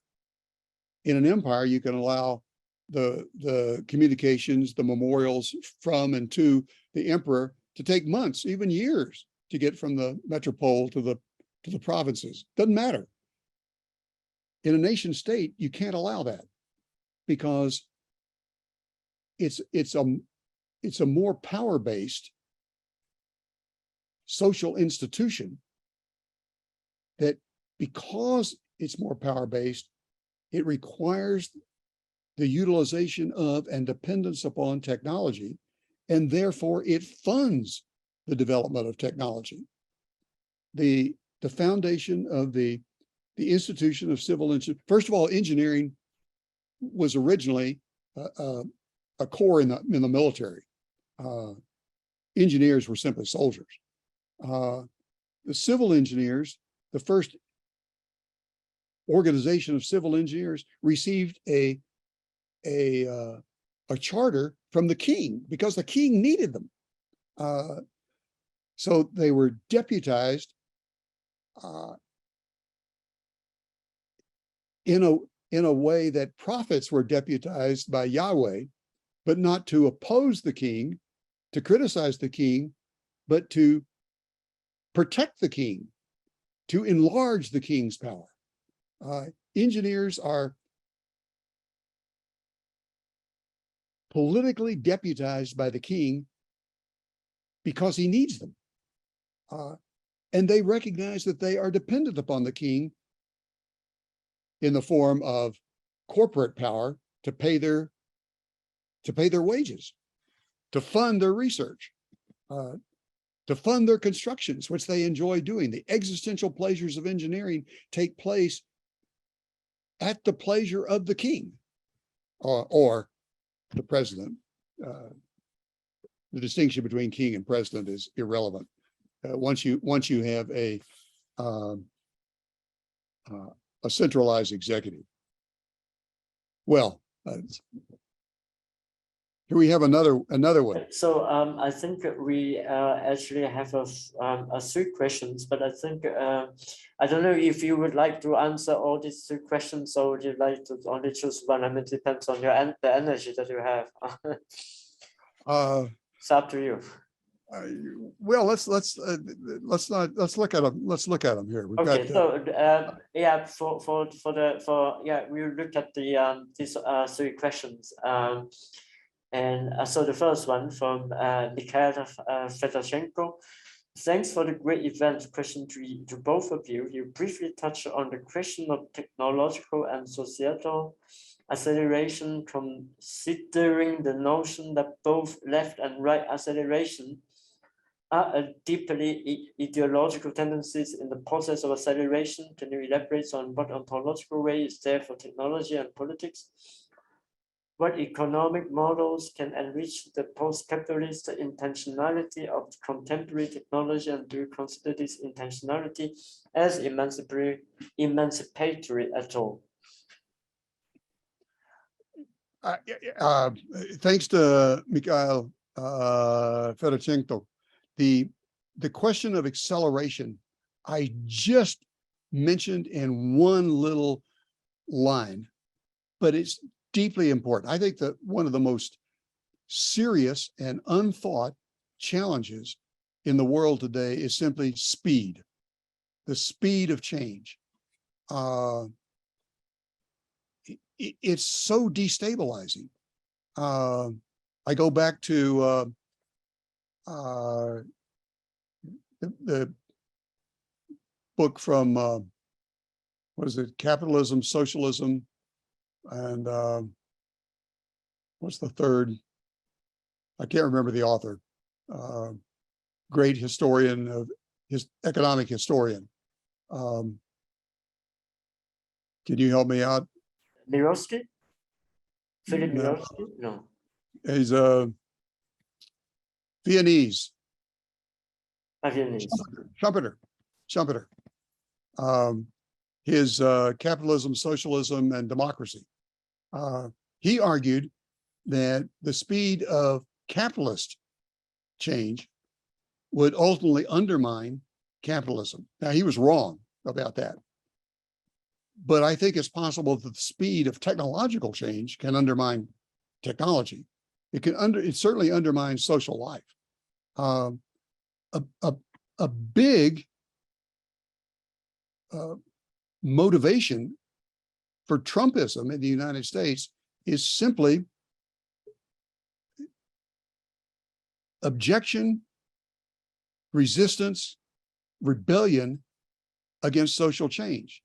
S3: In an empire, you can allow the communications, the memorials from and to the emperor to take months, even years, to get from the metropole to the provinces. Doesn't matter. In a nation state, you can't allow that because it's a more power-based social institution that, because it's more power-based, it requires the utilization of and dependence upon technology, and therefore it funds the development of technology. The foundation of the institution of civil engineering, first of all, engineering was originally a corps in the military. Engineers were simply soldiers. The civil engineers, the first organization of civil engineers, received a charter from the king because the king needed them. So they were deputized in a way that prophets were deputized by Yahweh, but not to oppose the king, to criticize the king, but to protect the king, to enlarge the king's power. Engineers are politically deputized by the king because he needs them. And they recognize that they are dependent upon the king in the form of corporate power to pay their wages, to fund their research, to fund their constructions, which they enjoy doing. The existential pleasures of engineering take place at the pleasure of the king or the president. The distinction between king and president is irrelevant. Once you have a centralized executive. Well, here we have another one.
S1: So I think we actually have a 3 questions, but I think I don't know if you would like to answer all these 3 questions, or would you like to only choose one? I mean, it depends on the energy that you have. It's up to you.
S3: Well, let's look at them. Let's look at them here. We've
S1: Okay,
S3: got,
S1: so we look at the these 3 questions. So the first one from Mikhail Fedoshenko. Thanks for the great event. Question to both of you. You briefly touched on the question of technological and societal acceleration, considering the notion that both left and right acceleration are deeply ideological tendencies in the process of acceleration. Can you elaborate on what ontological way is there for technology and politics? What economic models can enrich the post-capitalist intentionality of contemporary technology, and do you consider this intentionality as emancipatory at all?
S3: Thanks to Mikhail Fedoshenko. The question of acceleration, I just mentioned in one little line, but it's deeply important. I think that one of the most serious and unthought challenges in the world today is simply speed, the speed of change. It's so destabilizing. I go back to book from, what is it? Capitalism, Socialism, and what's the third? I can't remember the author. Great historian of economic historian. Can you help me out?
S1: Miroski? Philip
S3: No.
S1: Miroski? No.
S3: He's a Viennese.
S1: Viennese.
S3: Schumpeter. His Capitalism, Socialism, and Democracy. He argued that the speed of capitalist change would ultimately undermine capitalism. Now, he was wrong about that. But I think it's possible that the speed of technological change can undermine technology. It certainly undermines social life. A big motivation for Trumpism in the United States is simply objection, resistance, rebellion against social change.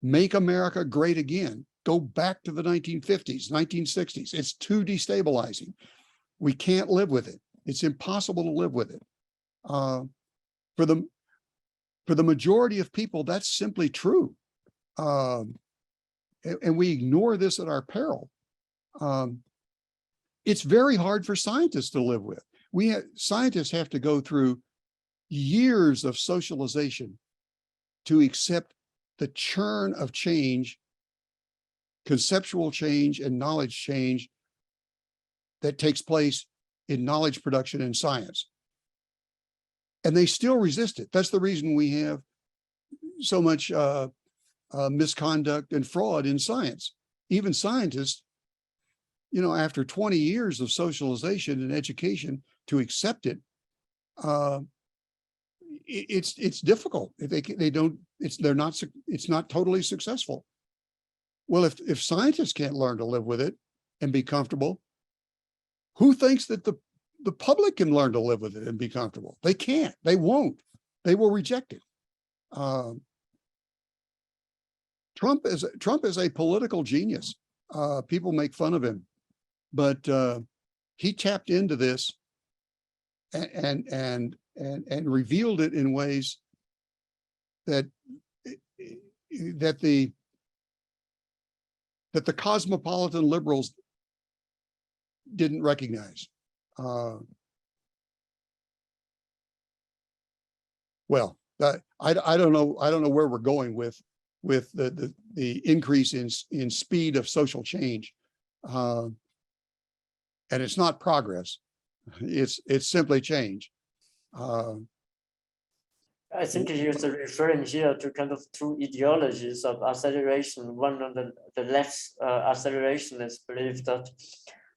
S3: Make America great again. Go back to the 1950s, 1960s. It's too destabilizing. We can't live with it. It's impossible to live with it. For the majority of people, that's simply true. And we ignore this at our peril. It's very hard for scientists to live with. Scientists have to go through years of socialization to accept the churn of change, conceptual change and knowledge change that takes place in knowledge production and science. And they still resist it. That's the reason we have so much misconduct and fraud in science. Even scientists, after 20 years of socialization and education to accept it, it's difficult. It's not totally successful. Well, if scientists can't learn to live with it and be comfortable, who thinks that the public can learn to live with it and be comfortable? They can't. They won't. They will reject it. Trump is a political genius. People make fun of him, but he tapped into this and revealed it in ways that the cosmopolitan liberals didn't recognize. Well, I don't know where we're going with the increase in speed of social change, and it's not progress. It's simply change.
S1: I think he was referring here to kind of two ideologies of acceleration. One on the left, accelerationists believe that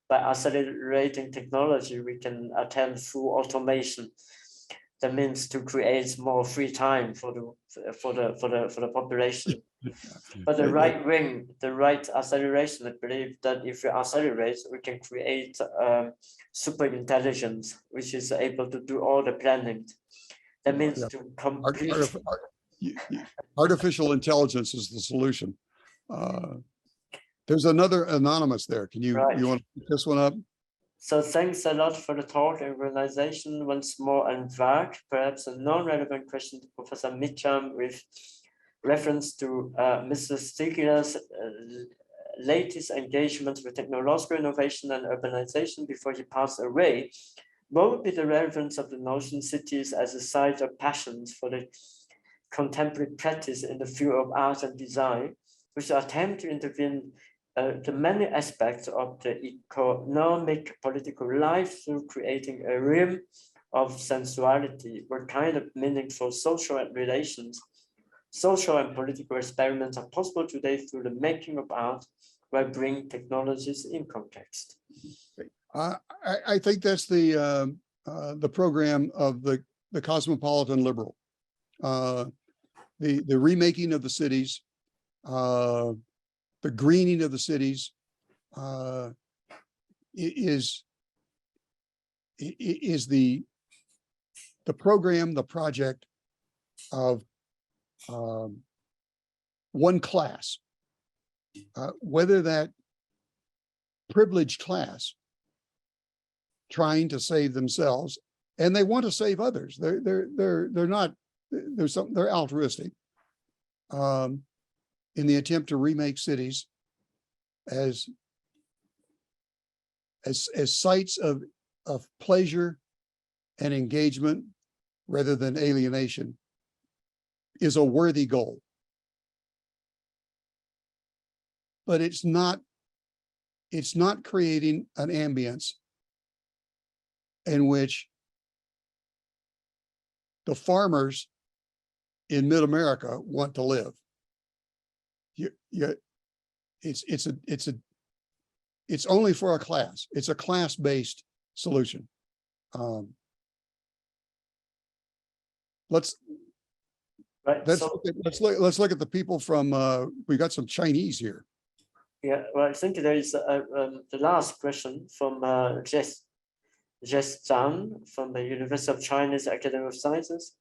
S1: by accelerating technology, we can attain full automation. That means to create more free time for the population. But the right wing, the right acceleration, believe that if we accelerate, we can create super intelligence, which is able to do all the planning. That means to complete.
S3: Artificial intelligence is the solution. There's another anonymous there. Can you you want to pick this one up?
S1: So thanks a lot for the talk and realization once more, and Varg, perhaps a non-relevant question to Professor Mitcham with reference to Mr. Stiegler's latest engagement with technological innovation and urbanization before he passed away. What would be the relevance of the notion cities as a site of passions for the contemporary practice in the field of art and design, which attempt to intervene the many aspects of the economic political life through creating a realm of sensuality? What kind of meaningful social relations, social and political experiments are possible today through the making of art while bringing technologies in context?
S3: I think that's the program of the cosmopolitan liberal, the remaking of the cities, the greening of the cities is the program, the project of one class, whether that privileged class trying to save themselves, and they want to save others. They're not. They're altruistic in the attempt to remake cities as sites of pleasure and engagement rather than alienation is a worthy goal. But it's not creating an ambience in which the farmers in mid-America want to live. It's only for a class. It's a class-based solution. Let's look at the people from. We got some Chinese here.
S1: Yeah, well, I think there is the last question from Jess Zhang from the University of China's Academy of Sciences.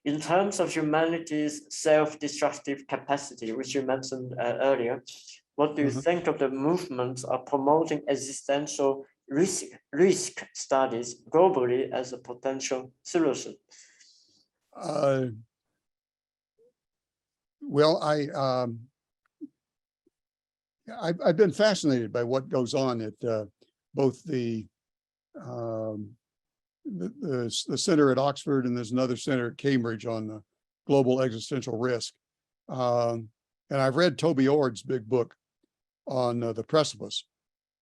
S1: In terms of humanity's self-destructive capacity, which you mentioned earlier, what do you think of the movements of promoting existential risk studies globally as a potential solution?
S3: Well, I've been fascinated by what goes on at both the center at Oxford, and there's another center at Cambridge on the global existential risk. And I've read Toby Ord's big book on the precipice.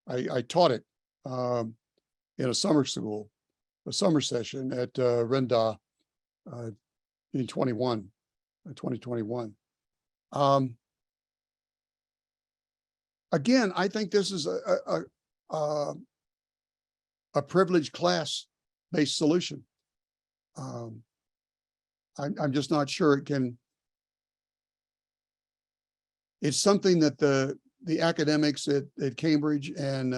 S3: I taught it in a summer session at Renda in 2021. Again, I think this is a privileged class-based solution. I'm just not sure it can. It's something that the academics at Cambridge and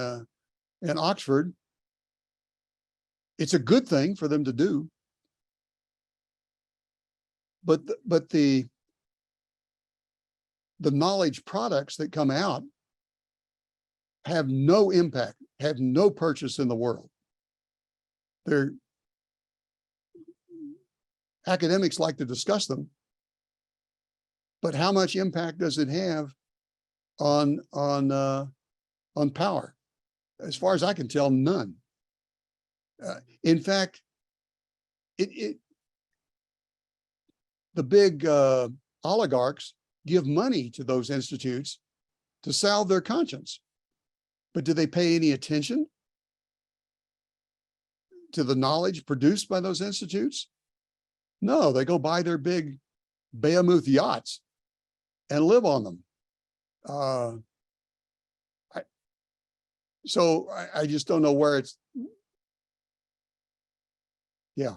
S3: Oxford, it's a good thing for them to do. But the knowledge products that come out have no impact, have no purchase in the world. Academics like to discuss them, but how much impact does it have on power? As far as I can tell, none. In fact, the big oligarchs give money to those institutes to salve their conscience. But do they pay any attention to the knowledge produced by those institutes? No, they go buy their big behemoth yachts and live on them. So I just don't know where it's. Yeah,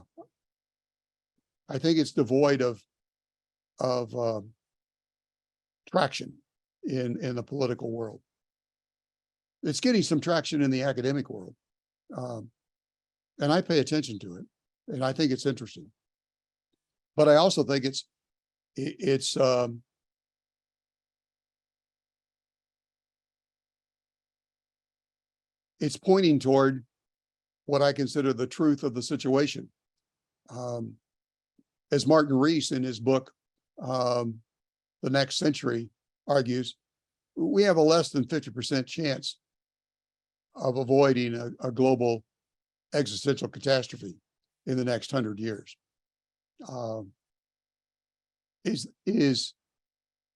S3: I think it's devoid of traction in the political world. It's getting some traction in the academic world, and I pay attention to it, and I think it's interesting. But I also think it's pointing toward what I consider the truth of the situation. As Martin Rees in his book, The Next Century, argues, we have a less than 50% chance of avoiding a global existential catastrophe in the next 100 years. Is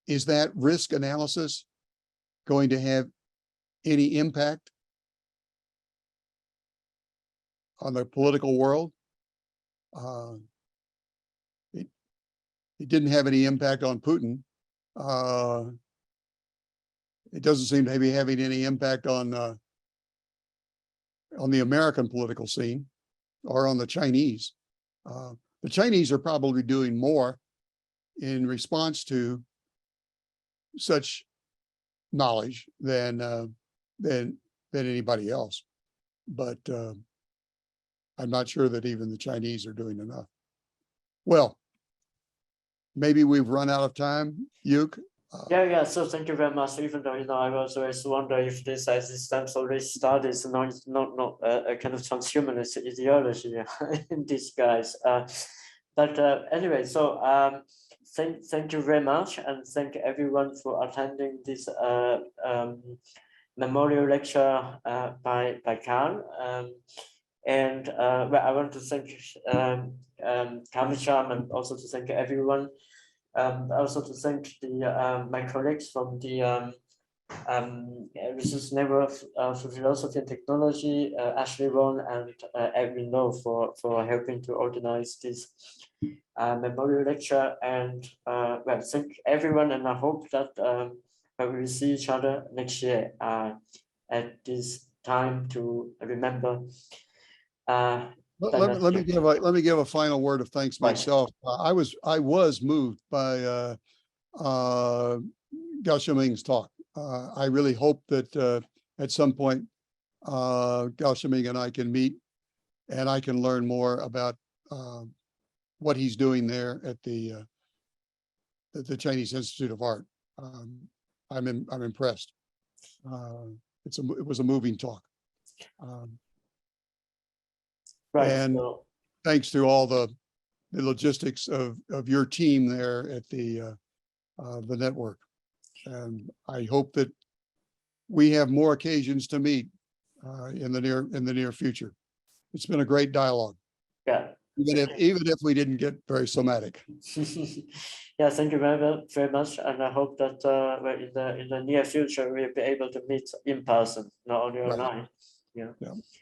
S3: that risk analysis going to have any impact on the political world? It didn't have any impact on Putin. It doesn't seem to be having any impact on the American political scene or on the Chinese. The Chinese are probably doing more in response to such knowledge than anybody else. But I'm not sure that even the Chinese are doing enough. Well, maybe we've run out of time, Yuk.
S1: Yeah. So thank you very much. Even though I was always wonder if this existence already started, is not a kind of transhumanist ideology in disguise. But anyway, so thank you very much, and thank everyone for attending this memorial lecture by Carl. And well, I want to thank Carl Mitchum, and also to thank everyone. Also to thank my colleagues from the Research Network for Philosophy and Technology, Ashley Ron and Edwin Lowe for helping to organize this memorial lecture. And well, thank everyone, and I hope that we will see each other next year at this time to remember.
S3: Let me give a final word of thanks myself. I was moved by Gao Shiming's talk. I really hope that at some point Gao Shiming and I can meet, and I can learn more about what he's doing there at the Chinese Institute of Art. I'm impressed. It was a moving talk.
S1: Right.
S3: And
S1: So,
S3: thanks to all the logistics of your team there at the network. And I hope that we have more occasions to meet in the near future. It's been a great dialogue.
S1: yeah.
S3: Even if we didn't get very somatic.
S1: Yeah, thank you very much, and I hope that in the near future we'll be able to meet in person, not only online. Yeah.